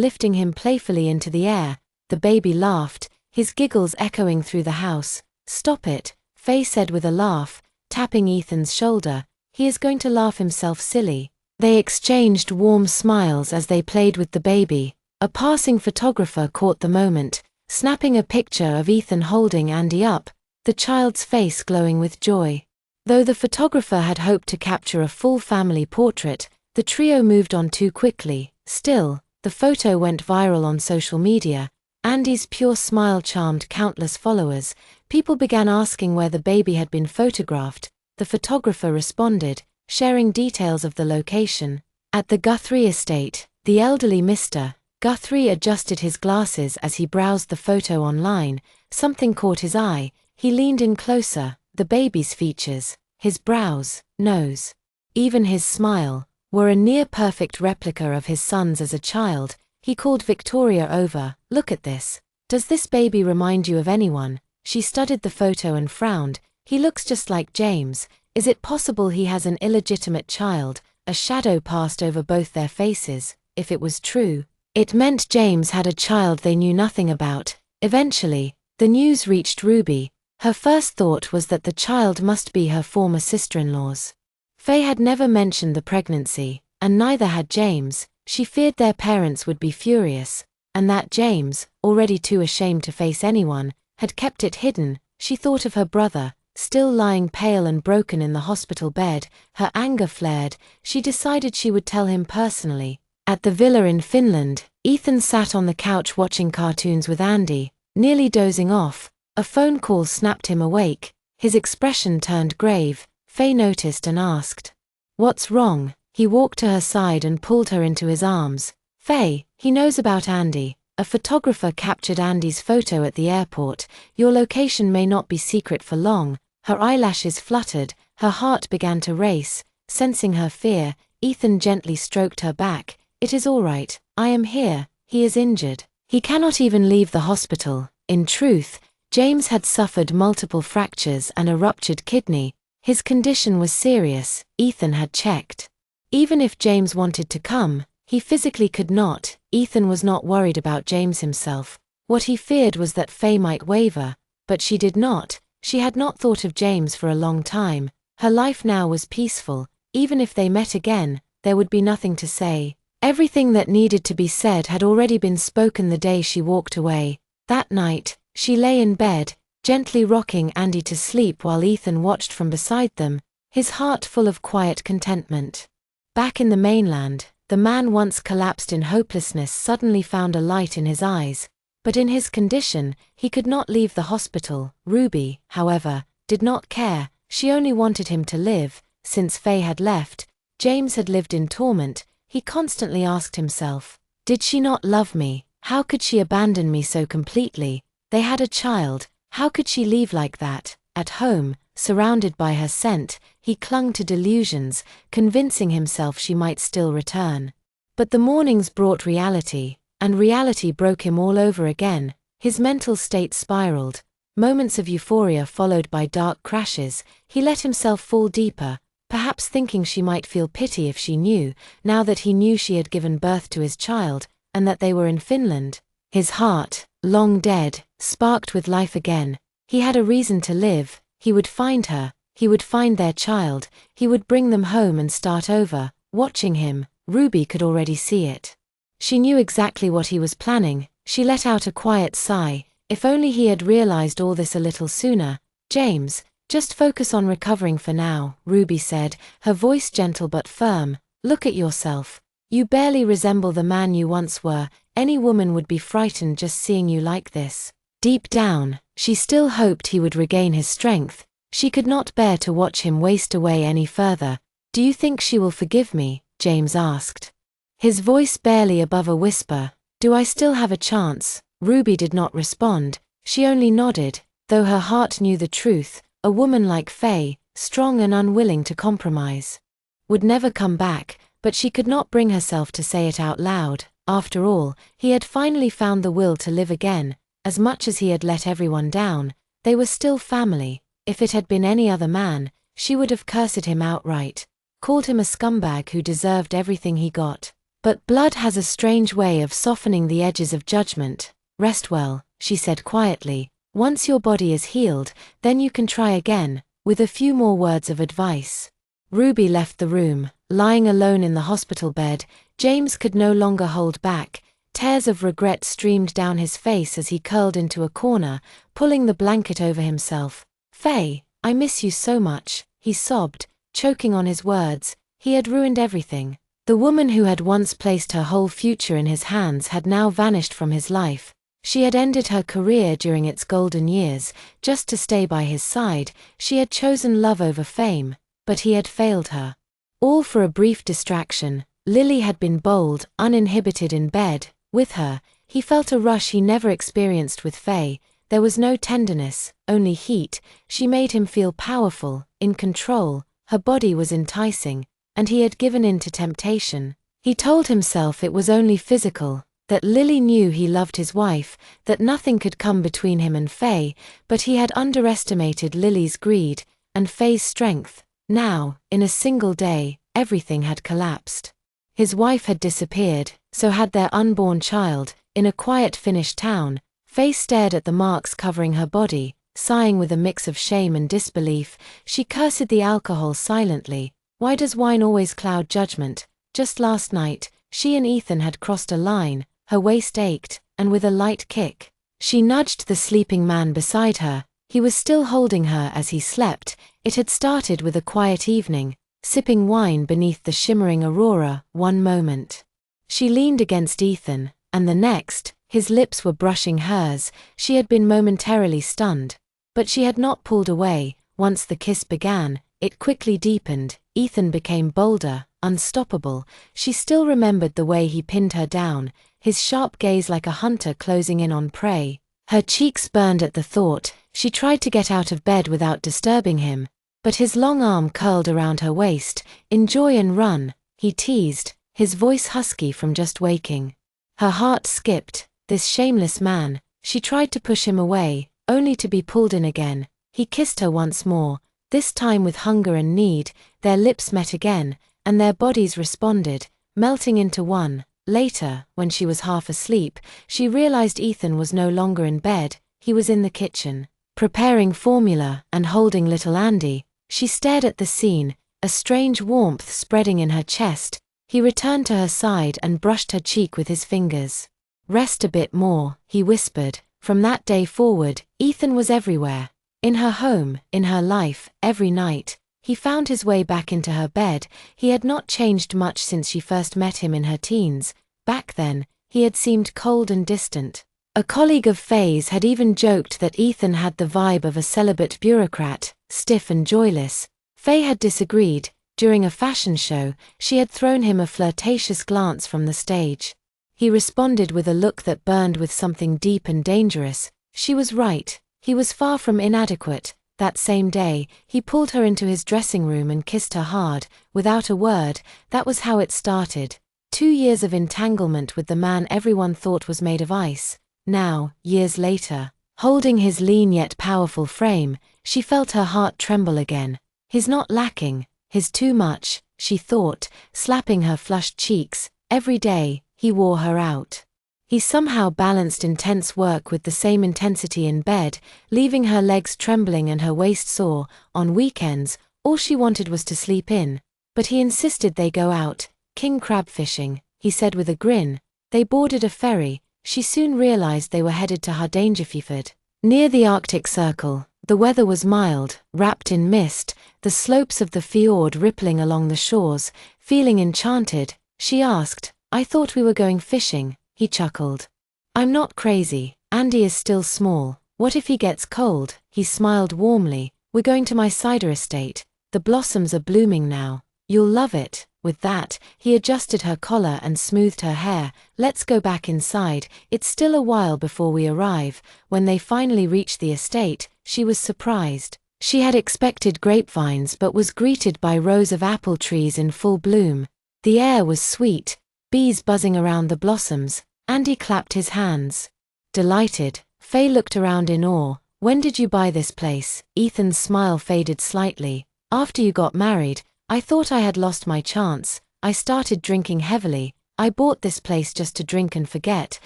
lifting him playfully into the air. The baby laughed, his giggles echoing through the house. "Stop it," Faye said with a laugh, tapping Ethan's shoulder. "He is going to laugh himself silly." They exchanged warm smiles as they played with the baby. A passing photographer caught the moment, snapping a picture of Ethan holding Andy up, the child's face glowing with joy. Though the photographer had hoped to capture a full family portrait, the trio moved on too quickly. Still, the photo went viral on social media. Andy's pure smile charmed countless followers. People began asking where the baby had been photographed. The photographer responded, sharing details of the location. At the Guthrie estate, the elderly Mr. Guthrie adjusted his glasses as he browsed the photo online. Something caught his eye. He leaned in closer. The baby's features, his brows, nose, even his smile, were a near-perfect replica of his son's as a child. He called Victoria over. "Look at this. Does this baby remind you of anyone?" She studied the photo and frowned. "He looks just like James. Is it possible he has an illegitimate child?" A shadow passed over both their faces. If it was true, it meant James had a child they knew nothing about. Eventually, the news reached Ruby. Her first thought was that the child must be her former sister-in-law's. Faye had never mentioned the pregnancy, and neither had James. She feared their parents would be furious, and that James, already too ashamed to face anyone, had kept it hidden. She thought of her brother, still lying pale and broken in the hospital bed. Her anger flared. She decided she would tell him personally. At the villa in Finland, Ethan sat on the couch watching cartoons with Andy, nearly dozing off. A phone call snapped him awake. His expression turned grave. Faye noticed and asked, "What's wrong?" He walked to her side and pulled her into his arms. "Faye, he knows about Andy. A photographer captured Andy's photo at the airport. Your location may not be secret for long." Her eyelashes fluttered. Her heart began to race. Sensing her fear, Ethan gently stroked her back. "It is all right. I am here. He is injured. He cannot even leave the hospital." In truth, James had suffered multiple fractures and a ruptured kidney. His condition was serious. Ethan had checked. Even if James wanted to come, he physically could not. Ethan was not worried about James himself. What he feared was that Faye might waver, but she did not. She had not thought of James for a long time. Her life now was peaceful. Even if they met again, there would be nothing to say. Everything that needed to be said had already been spoken the day she walked away. That night, she lay in bed, gently rocking Andy to sleep while Ethan watched from beside them, his heart full of quiet contentment. Back in the mainland, the man once collapsed in hopelessness suddenly found a light in his eyes. But in his condition, he could not leave the hospital. Ruby, however, did not care. She only wanted him to live. Since Faye had left, James had lived in torment. He constantly asked himself, "Did she not love me? How could she abandon me so completely?" They had a child. How could she leave like that? At home, surrounded by her scent, he clung to delusions, convincing himself she might still return. But the mornings brought reality, and reality broke him all over again. His mental state spiraled. Moments of euphoria followed by dark crashes. He let himself fall deeper, perhaps thinking she might feel pity if she knew, now that he knew she had given birth to his child, and that they were in Finland. His heart, long dead, sparked with life again. He had a reason to live. He would find her. He would find their child. He would bring them home and start over. Watching him, Ruby could already see it. She knew exactly what he was planning. She let out a quiet sigh. If only he had realized all this a little sooner. "James, just focus on recovering for now," Ruby said, her voice gentle but firm. "Look at yourself. You barely resemble the man you once were. Any woman would be frightened just seeing you like this." Deep down, she still hoped he would regain his strength. She could not bear to watch him waste away any further. "Do you think she will forgive me?" James asked. His voice barely above a whisper. "Do I still have a chance?" Ruby did not respond. She only nodded, though her heart knew the truth. A woman like Faye, strong and unwilling to compromise, would never come back, but she could not bring herself to say it out loud. After all, he had finally found the will to live again. As much as he had let everyone down, they were still family. If it had been any other man, she would have cursed him outright, called him a scumbag who deserved everything he got. But blood has a strange way of softening the edges of judgment. "Rest well," she said quietly. "Once your body is healed, then you can try again," with a few more words of advice. Ruby left the room. Lying alone in the hospital bed, James could no longer hold back. Tears of regret streamed down his face as he curled into a corner, pulling the blanket over himself. "Faye, I miss you so much," he sobbed, choking on his words. He had ruined everything. The woman who had once placed her whole future in his hands had now vanished from his life. She had ended her career during its golden years, just to stay by his side. She had chosen love over fame, but he had failed her. All for a brief distraction. Lily had been bold, uninhibited in bed. With her, he felt a rush he never experienced with Faye. There was no tenderness, only heat. She made him feel powerful, in control. Her body was enticing, and he had given in to temptation. He told himself it was only physical, that Lily knew he loved his wife, that nothing could come between him and Faye, but he had underestimated Lily's greed, and Faye's strength. Now, in a single day, everything had collapsed. His wife had disappeared, so had their unborn child. In a quiet Finnish town, Faye stared at the marks covering her body, sighing with a mix of shame and disbelief. She cursed the alcohol silently. Why does wine always cloud judgment? Just last night, she and Ethan had crossed a line. Her waist ached, and with a light kick, she nudged the sleeping man beside her. He was still holding her as he slept. It had started with a quiet evening, sipping wine beneath the shimmering aurora. One moment, she leaned against Ethan, and the next, his lips were brushing hers. She had been momentarily stunned, but she had not pulled away. Once the kiss began, it quickly deepened. Ethan became bolder, unstoppable. She still remembered the way he pinned her down, his sharp gaze like a hunter closing in on prey. Her cheeks burned at the thought. She tried to get out of bed without disturbing him, but his long arm curled around her waist. "Enjoy and run," he teased, his voice husky from just waking. Her heart skipped. This shameless man. She tried to push him away, only to be pulled in again. He kissed her once more, this time with hunger and need. Their lips met again, and their bodies responded, melting into one. Later, when she was half asleep, she realized Ethan was no longer in bed. He was in the kitchen, preparing formula and holding little Andy. She stared at the scene, a strange warmth spreading in her chest. He returned to her side and brushed her cheek with his fingers. "Rest a bit more," he whispered. From that day forward, Ethan was everywhere. In her home, in her life, every night. He found his way back into her bed. He had not changed much since she first met him in her teens. Back then, he had seemed cold and distant. A colleague of Faye's had even joked that Ethan had the vibe of a celibate bureaucrat, stiff and joyless. Faye had disagreed. During a fashion show, she had thrown him a flirtatious glance from the stage. He responded with a look that burned with something deep and dangerous. She was right. He was far from inadequate. That same day, he pulled her into his dressing room and kissed her hard, without a word. That was how it started. 2 years of entanglement with the man everyone thought was made of ice. Now, years later, holding his lean yet powerful frame, she felt her heart tremble again. His not lacking, his too much, she thought, slapping her flushed cheeks. Every day, he wore her out. He somehow balanced intense work with the same intensity in bed, leaving her legs trembling and her waist sore. On weekends, all she wanted was to sleep in. But he insisted they go out. "King crab fishing," he said with a grin. They boarded a ferry. She soon realized they were headed to Hardangerfjord. Near the Arctic Circle, the weather was mild, wrapped in mist, the slopes of the fjord rippling along the shores. Feeling enchanted, she asked, "I thought we were going fishing." He chuckled. "I'm not crazy. Andy is still small. What if he gets cold?" He smiled warmly. "We're going to my cider estate. The blossoms are blooming now. You'll love it." With that, he adjusted her collar and smoothed her hair. "Let's go back inside. It's still a while before we arrive." When they finally reached the estate, she was surprised. She had expected grapevines but was greeted by rows of apple trees in full bloom. The air was sweet, bees buzzing around the blossoms. Andy clapped his hands. Delighted, Faye looked around in awe. "When did you buy this place?" Ethan's smile faded slightly. "After you got married, I thought I had lost my chance. I started drinking heavily. I bought this place just to drink and forget.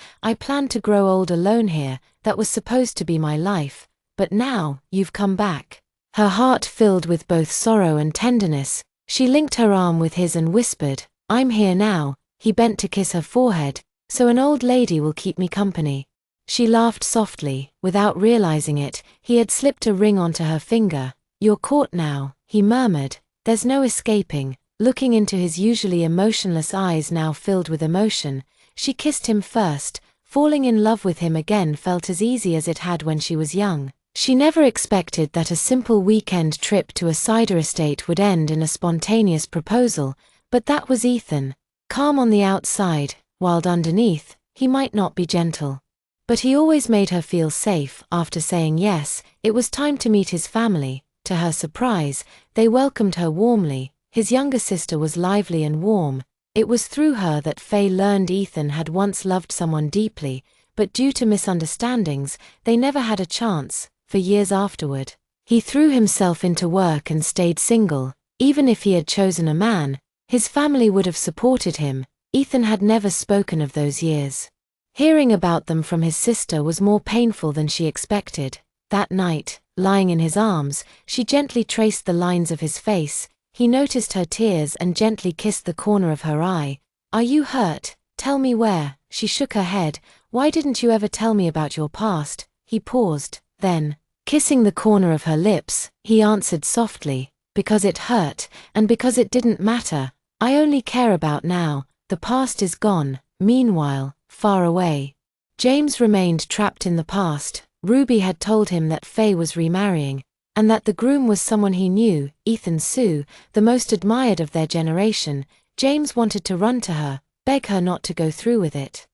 I planned to grow old alone here. That was supposed to be my life. But now, you've come back." Her heart filled with both sorrow and tenderness. She linked her arm with his and whispered, "I'm here now." He bent to kiss her forehead. "So an old lady will keep me company." She laughed softly. Without realizing it, he had slipped a ring onto her finger. "You're caught now," he murmured. "There's no escaping." Looking into his usually emotionless eyes now filled with emotion, she kissed him first. Falling in love with him again felt as easy as it had when she was young. She never expected that a simple weekend trip to a cider estate would end in a spontaneous proposal, but that was Ethan. Calm on the outside, wild underneath, he might not be gentle. But he always made her feel safe. After saying yes, it was time to meet his family. To her surprise, they welcomed her warmly. His younger sister was lively and warm. It was through her that Faye learned Ethan had once loved someone deeply, but due to misunderstandings, they never had a chance. For years afterward, he threw himself into work and stayed single. Even if he had chosen a man, his family would have supported him. Ethan had never spoken of those years. Hearing about them from his sister was more painful than she expected. That night, lying in his arms, she gently traced the lines of his face. He noticed her tears and gently kissed the corner of her eye. "Are you hurt? Tell me where." She shook her head. "Why didn't you ever tell me about your past?" He paused. Then, kissing the corner of her lips, he answered softly, "Because it hurt, and because it didn't matter. I only care about now. The past is gone." Meanwhile, far away, James remained trapped in the past. Ruby had told him that Faye was remarrying, and that the groom was someone he knew, Ethan Sue, the most admired of their generation. James wanted to run to her, beg her not to go through with it.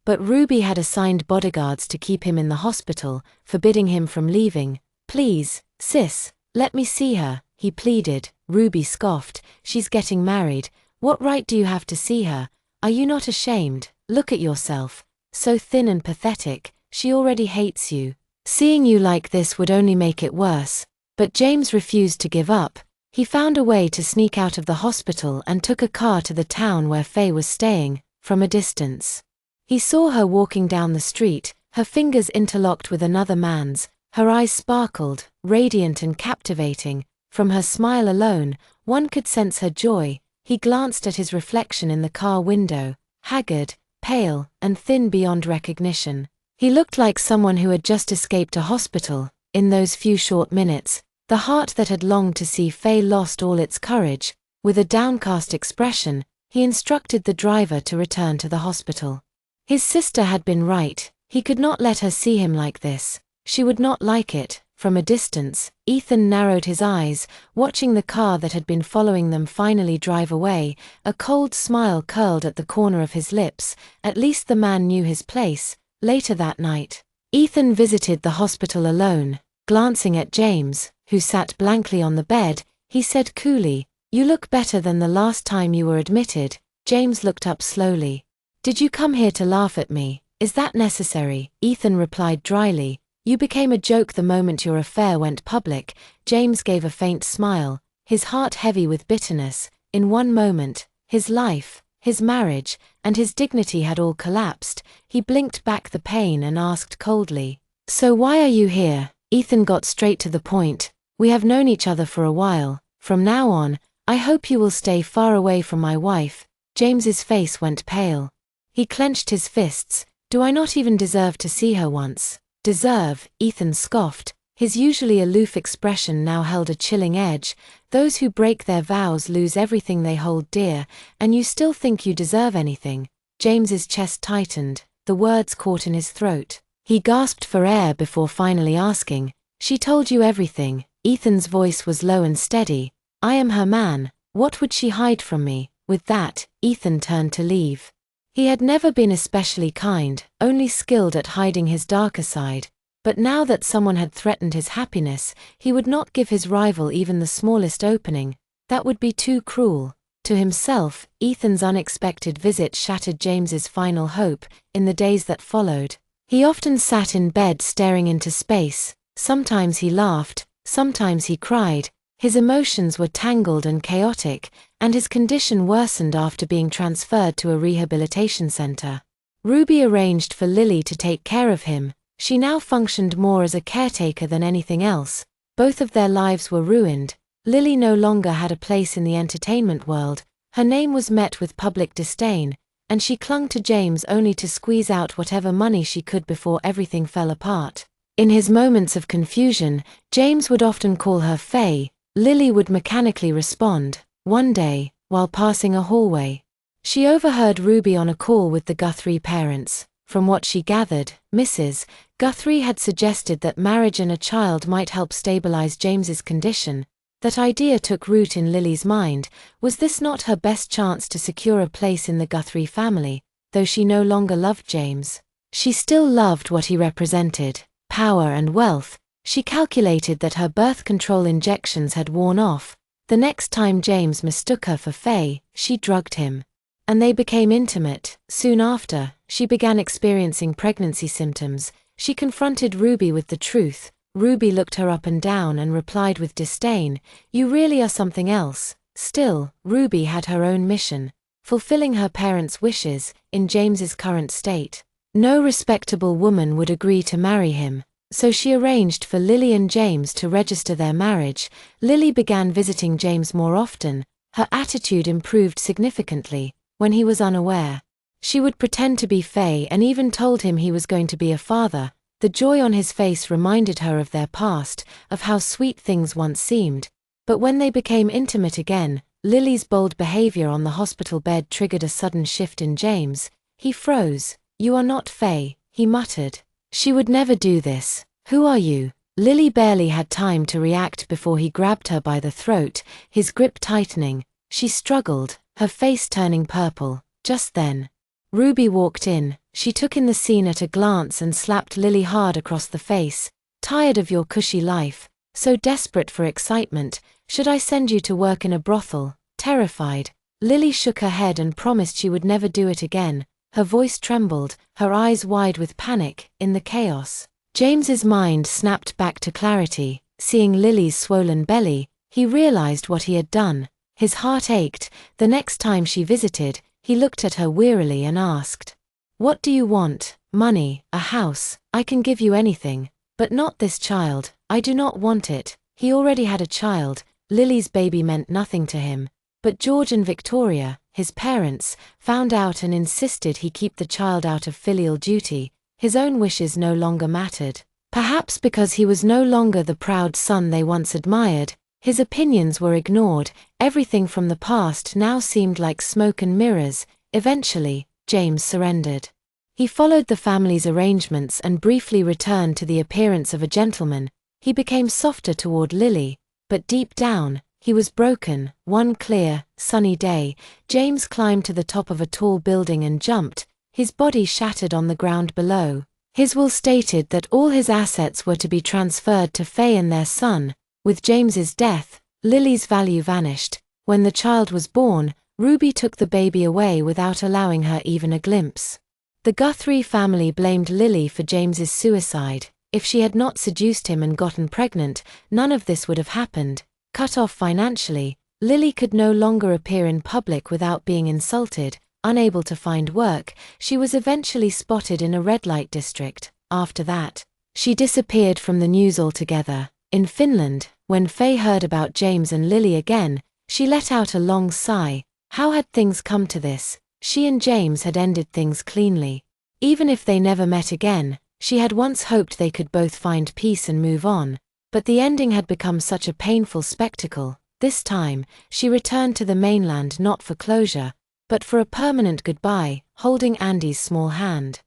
But Ruby had assigned bodyguards to keep him in the hospital, forbidding him from leaving. "Please, sis, let me see her," he pleaded. Ruby scoffed. "She's getting married. What right do you have to see her? Are you not ashamed? Look at yourself. So thin and pathetic. She already hates you. Seeing you like this would only make it worse." But James refused to give up. He found a way to sneak out of the hospital and took a car to the town where Faye was staying. From a distance, he saw her walking down the street, her fingers interlocked with another man's. Her eyes sparkled, radiant and captivating. From her smile alone, one could sense her joy. He glanced at his reflection in the car window, haggard, pale, and thin beyond recognition. He looked like someone who had just escaped a hospital. In those few short minutes, the heart that had longed to see Faye lost all its courage. With a downcast expression, he instructed the driver to return to the hospital. His sister had been right. He could not let her see him like this. She would not like it. From a distance, Ethan narrowed his eyes, watching the car that had been following them finally drive away. A cold smile curled at the corner of his lips. At least the man knew his place. Later that night, Ethan visited the hospital alone. Glancing at James, who sat blankly on the bed, he said coolly, "You look better than the last time you were admitted." James looked up slowly. "Did you come here to laugh at me? Is that necessary?" Ethan replied dryly, "You became a joke the moment your affair went public." James gave a faint smile, his heart heavy with bitterness. In one moment, his life, his marriage, and his dignity had all collapsed. He blinked back the pain and asked coldly, "So why are you here?" Ethan got straight to the point. "We have known each other for a while. From now on, I hope you will stay far away from my wife." James's face went pale. He clenched his fists. "Do I not even deserve to see her once?" "Deserve?" Ethan scoffed. His usually aloof expression now held a chilling edge. "Those who break their vows lose everything they hold dear, and you still think you deserve anything?" James's chest tightened. The words caught in his throat. He gasped for air before finally asking, "She told you everything?" Ethan's voice was low and steady. "I am her man. What would she hide from me?" With that, Ethan turned to leave. He had never been especially kind, only skilled at hiding his darker side. But now that someone had threatened his happiness, he would not give his rival even the smallest opening. That would be too cruel. To himself, Ethan's unexpected visit shattered James's final hope. In the days that followed, he often sat in bed staring into space. Sometimes he laughed, sometimes he cried. His emotions were tangled and chaotic, and his condition worsened after being transferred to a rehabilitation center. Ruby arranged for Lily to take care of him. She now functioned more as a caretaker than anything else. Both of their lives were ruined. Lily no longer had a place in the entertainment world. Her name was met with public disdain, and she clung to James only to squeeze out whatever money she could before everything fell apart. In his moments of confusion, James would often call her Faye. Lily would mechanically respond. One day, while passing a hallway, she overheard Ruby on a call with the Guthrie parents. From what she gathered, Mrs. Guthrie had suggested that marriage and a child might help stabilize James's condition. That idea took root in Lily's mind. Was this not her best chance to secure a place in the Guthrie family? though she no longer loved James. She still loved what he represented, power and wealth. She calculated that her birth control injections had worn off. The next time James mistook her for Faye, she drugged him. And they became intimate. Soon after, she began experiencing pregnancy symptoms. She confronted Ruby with the truth. Ruby looked her up and down and replied with disdain, "You really are something else." Still, Ruby had her own mission, fulfilling her parents' wishes. In James's current state, no respectable woman would agree to marry him, so she arranged for Lily and James to register their marriage. Lily began visiting James more often. Her attitude improved significantly. When he was unaware, she would pretend to be Faye and even told him he was going to be a father. The joy on his face reminded her of their past, of how sweet things once seemed. But when they became intimate again, Lily's bold behavior on the hospital bed triggered a sudden shift in James. He froze. "You are not Faye," he muttered. "She would never do this. Who are you?" Lily barely had time to react before he grabbed her by the throat, his grip tightening. She struggled, her face turning purple. Just then, Ruby walked in. She took in the scene at a glance and slapped Lily hard across the face. "Tired of your cushy life? So desperate for excitement? Should I send you to work in a brothel?" Terrified, Lily shook her head and promised she would never do it again. Her voice trembled, her eyes wide with panic. In the chaos, James's mind snapped back to clarity. Seeing Lily's swollen belly, he realized what he had done. His heart ached. The next time she visited, he looked at her wearily and asked, "What do you want?" "Money, a house. I can give you anything. But not this child. I do not want it." He already had a child. Lily's baby meant nothing to him. But George and Victoria, his parents, found out and insisted he keep the child out of filial duty. His own wishes no longer mattered. Perhaps because he was no longer the proud son they once admired, his opinions were ignored. Everything from the past now seemed like smoke and mirrors. Eventually, James surrendered. He followed the family's arrangements and briefly returned to the appearance of a gentleman. He became softer toward Lily, but deep down, he was broken. One clear, sunny day, James climbed to the top of a tall building and jumped, his body shattered on the ground below. His will stated that all his assets were to be transferred to Faye and their son. With James's death, Lily's value vanished. When the child was born, Ruby took the baby away without allowing her even a glimpse. The Guthrie family blamed Lily for James's suicide. If she had not seduced him and gotten pregnant, none of this would have happened. Cut off financially, Lily could no longer appear in public without being insulted. Unable to find work, she was eventually spotted in a red light district. After that, she disappeared from the news altogether. In Finland, when Faye heard about James and Lily again, she let out a long sigh. How had things come to this? She and James had ended things cleanly. Even if they never met again, she had once hoped they could both find peace and move on. But the ending had become such a painful spectacle. This time, she returned to the mainland not for closure, but for a permanent goodbye, holding Andy's small hand.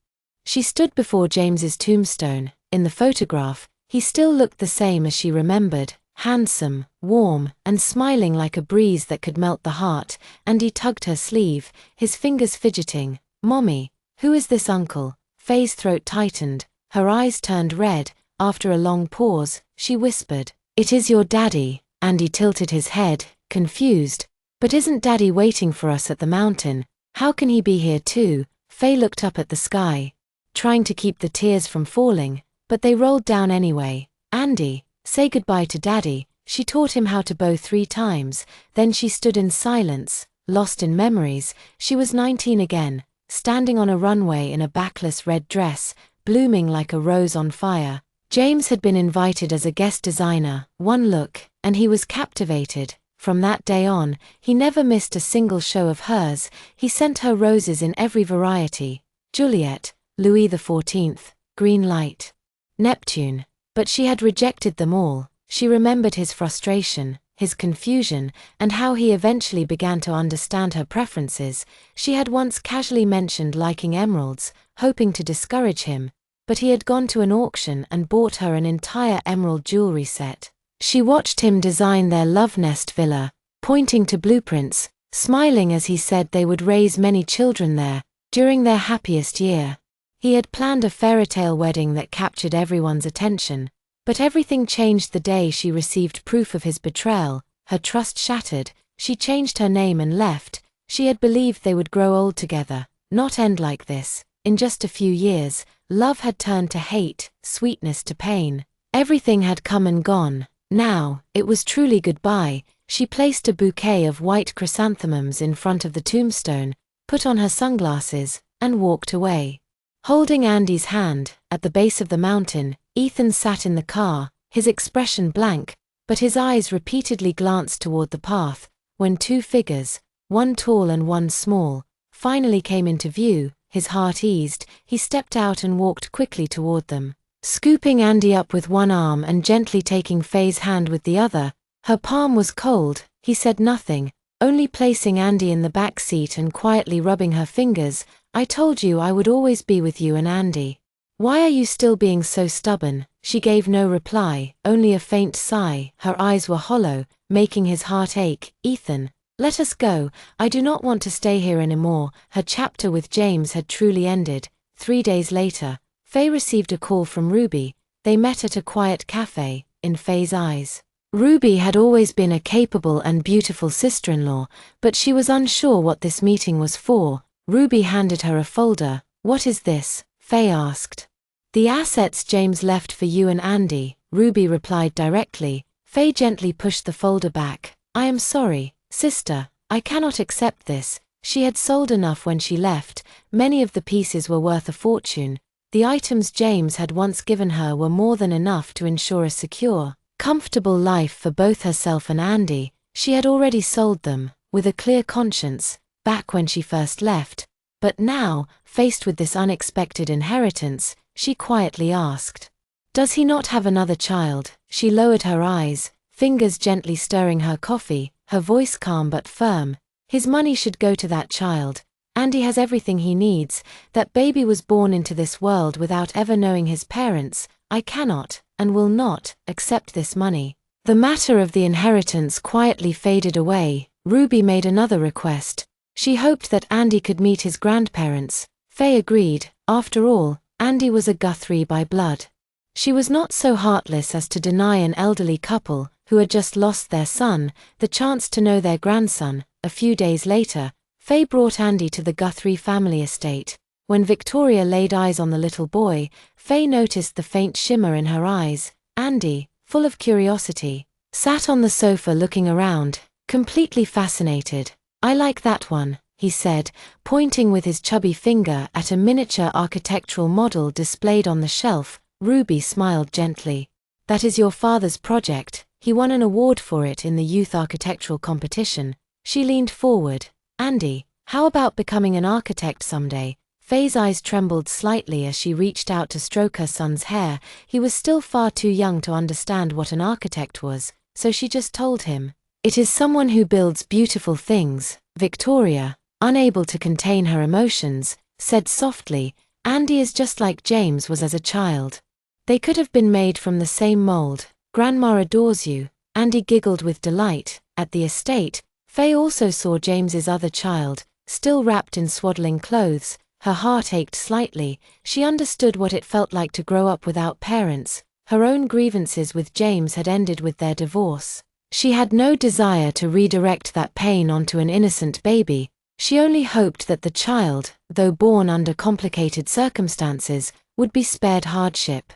She stood before James's tombstone. In the photograph, he still looked the same as she remembered, handsome, warm, and smiling like a breeze that could melt the heart. Andy tugged her sleeve, his fingers fidgeting. "Mommy, who is this uncle?" Faye's throat tightened, her eyes turned red. After a long pause, she whispered, "It is your daddy." Andy tilted his head, confused. "But isn't Daddy waiting for us at the mountain? How can he be here too?" Faye looked up at the sky, trying to keep the tears from falling, but they rolled down anyway. "Andy, say goodbye to Daddy." She taught him how to bow 3 times, then she stood in silence, lost in memories. She was 19 again, standing on a runway in a backless red dress, blooming like a rose on fire. James had been invited as a guest designer. One look, and he was captivated. From that day on, he never missed a single show of hers. He sent her roses in every variety: Juliet, Louis XIV, green light, Neptune. But she had rejected them all. She remembered his frustration, his confusion, and how he eventually began to understand her preferences. She had once casually mentioned liking emeralds, hoping to discourage him, but he had gone to an auction and bought her an entire emerald jewelry set. She watched him design their love nest villa, pointing to blueprints, smiling as he said they would raise many children there. during their happiest year. He had planned a fairy-tale wedding that captured everyone's attention, but everything changed the day she received proof of his betrayal. Her trust shattered, she changed her name and left. She had believed they would grow old together, not end like this. In just a few years, love had turned to hate, sweetness to pain. Everything had come and gone. Now, it was truly goodbye. She placed a bouquet of white chrysanthemums in front of the tombstone, put on her sunglasses, and walked away. Holding Andy's hand, at the base of the mountain, Ethan sat in the car, his expression blank, but his eyes repeatedly glanced toward the path, when two figures, one tall and one small, finally came into view. His heart eased, he stepped out and walked quickly toward them. Scooping Andy up with one arm and gently taking Faye's hand with the other, her palm was cold. He said nothing, only placing Andy in the back seat and quietly rubbing her fingers. "I told you I would always be with you and Andy. Why are you still being so stubborn?" She gave no reply, only a faint sigh. Her eyes were hollow, making his heart ache. "Ethan, let us go. I do not want to stay here anymore." Her chapter with James had truly ended. 3 days later, Faye received a call from Ruby. They met at a quiet cafe. In Faye's eyes, Ruby had always been a capable and beautiful sister-in-law, but she was unsure what this meeting was for. Ruby handed her a folder. "What is this?" Faye asked. "The assets James left for you and Andy," Ruby replied directly. Faye gently pushed the folder back. "I am sorry, sister, I cannot accept this." She had sold enough when she left. Many of the pieces were worth a fortune. The items James had once given her were more than enough to ensure a secure, comfortable life for both herself and Andy. She had already sold them, with a clear conscience, back when she first left. But now, faced with this unexpected inheritance, she quietly asked, "Does he not have another child?" She lowered her eyes, fingers gently stirring her coffee, her voice calm but firm. "His money should go to that child. Andy has everything he needs. That baby was born into this world without ever knowing his parents. I cannot, and will not, accept this money." The matter of the inheritance quietly faded away. Ruby made another request. She hoped that Andy could meet his grandparents. Faye agreed. After all, Andy was a Guthrie by blood. She was not so heartless as to deny an elderly couple, who had just lost their son, the chance to know their grandson. A few days later, Faye brought Andy to the Guthrie family estate. When Victoria laid eyes on the little boy, Faye noticed the faint shimmer in her eyes. Andy, full of curiosity, sat on the sofa looking around, completely fascinated. "I like that one," he said, pointing with his chubby finger at a miniature architectural model displayed on the shelf. Ruby smiled gently. "That is your father's project. He won an award for it in the youth architectural competition." She leaned forward. "Andy, how about becoming an architect someday?" Faye's eyes trembled slightly as she reached out to stroke her son's hair. He was still far too young to understand what an architect was, so she just told him, "It is someone who builds beautiful things." Victoria, unable to contain her emotions, said softly, "Andy is just like James was as a child. They could have been made from the same mold. Grandma adores you." Andy giggled with delight. At the estate, Faye also saw James's other child, still wrapped in swaddling clothes. Her heart ached slightly. She understood what it felt like to grow up without parents. Her own grievances with James had ended with their divorce. She had no desire to redirect that pain onto an innocent baby. She only hoped that the child, though born under complicated circumstances, would be spared hardship.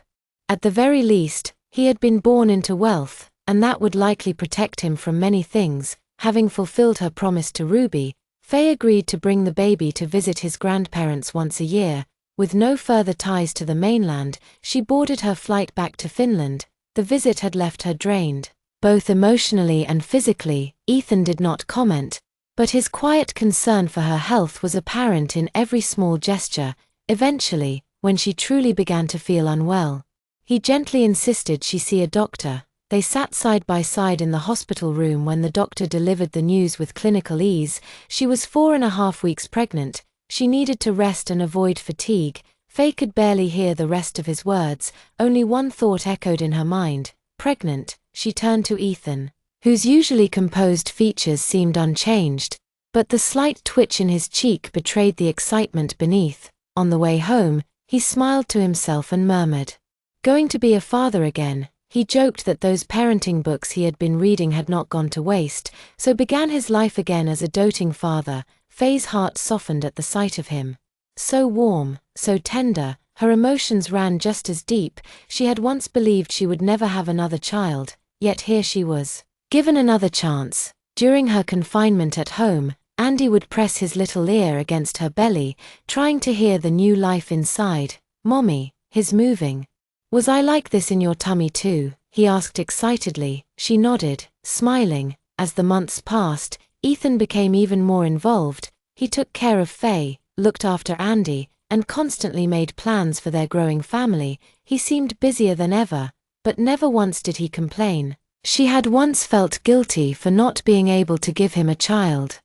At the very least, he had been born into wealth, and that would likely protect him from many things. Having fulfilled her promise to Ruby, Faye agreed to bring the baby to visit his grandparents once a year. With no further ties to the mainland, she boarded her flight back to Finland. The visit had left her drained, both emotionally and physically. Ethan did not comment, but his quiet concern for her health was apparent in every small gesture. Eventually, when she truly began to feel unwell, he gently insisted she see a doctor. They sat side by side in the hospital room when the doctor delivered the news with clinical ease. She was 4.5 weeks pregnant. She needed to rest and avoid fatigue. Faye could barely hear the rest of his words. Only one thought echoed in her mind. Pregnant. She turned to Ethan, whose usually composed features seemed unchanged. But the slight twitch in his cheek betrayed the excitement beneath. On the way home, he smiled to himself and murmured, "Going to be a father again." He joked that those parenting books he had been reading had not gone to waste, so began his life again as a doting father. Faye's heart softened at the sight of him. So warm, so tender, her emotions ran just as deep. She had once believed she would never have another child, yet here she was, given another chance. During her confinement at home, Andy would press his little ear against her belly, trying to hear the new life inside. "Mommy, he's moving. Was I like this in your tummy too?" he asked excitedly. She nodded, smiling. As the months passed, Ethan became even more involved. He took care of Faye, looked after Andy, and constantly made plans for their growing family. He seemed busier than ever, but never once did he complain. She had once felt guilty for not being able to give him a child.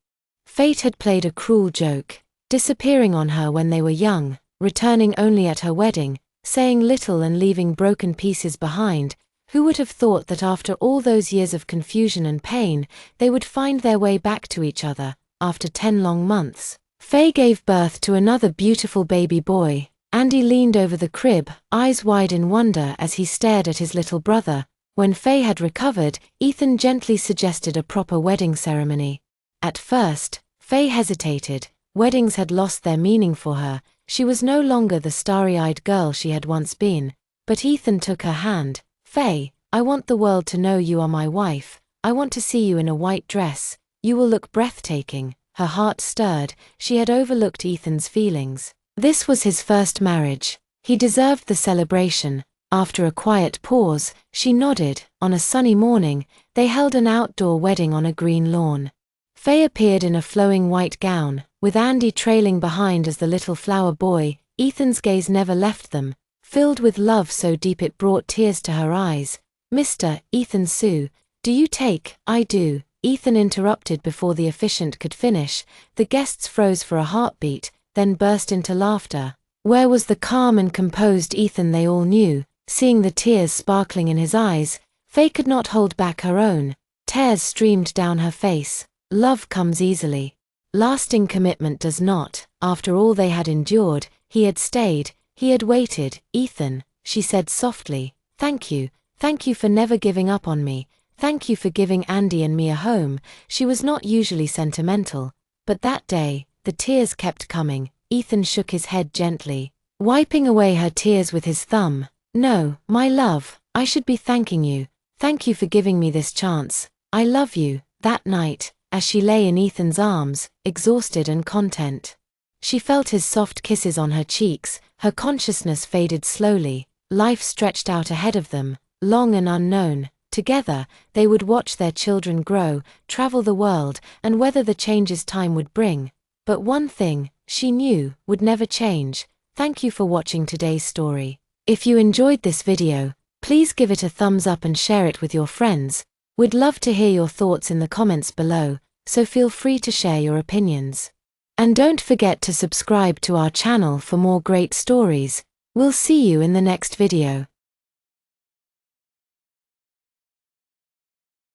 Fate had played a cruel joke, disappearing on her when they were young, returning only at her wedding, saying little and leaving broken pieces behind. Who would have thought that after all those years of confusion and pain, they would find their way back to each other, after 10 long months? Faye gave birth to another beautiful baby boy. Andy leaned over the crib, eyes wide in wonder as he stared at his little brother. When Faye had recovered, Ethan gently suggested a proper wedding ceremony. At first, Faye hesitated. Weddings had lost their meaning for her. She was no longer the starry-eyed girl she had once been. But Ethan took her hand. "Faye, I want the world to know you are my wife. I want to see you in a white dress. You will look breathtaking." Her heart stirred. She had overlooked Ethan's feelings. This was his first marriage. He deserved the celebration. After a quiet pause, she nodded. On a sunny morning, they held an outdoor wedding on a green lawn. Faye appeared in a flowing white gown, with Andy trailing behind as the little flower boy. Ethan's gaze never left them, filled with love so deep it brought tears to her eyes. "Mr. Ethan Sue, do you take?" "I do," Ethan interrupted before the officiant could finish. The guests froze for a heartbeat, then burst into laughter. Where was the calm and composed Ethan they all knew? Seeing the tears sparkling in his eyes, Faye could not hold back her own. Tears streamed down her face. Love comes easily. Lasting commitment does not. After all they had endured, he had stayed, he had waited. "Ethan," she said softly, thank you for never giving up on me. Thank you for giving Andy and me a home." She was not usually sentimental, but that day, the tears kept coming. Ethan shook his head gently, wiping away her tears with his thumb. "No, my love, I should be thanking you. Thank you for giving me this chance. I love you." That night, as she lay in Ethan's arms, exhausted and content, she felt his soft kisses on her cheeks. Her consciousness faded slowly. Life stretched out ahead of them, long and unknown. Together, they would watch their children grow, travel the world, and weather the changes time would bring. But one thing, she knew, would never change. Thank you for watching today's story. If you enjoyed this video, please give it a thumbs up and share it with your friends. We'd love to hear your thoughts in the comments below, so feel free to share your opinions. And don't forget to subscribe to our channel for more great stories. We'll see you in the next video.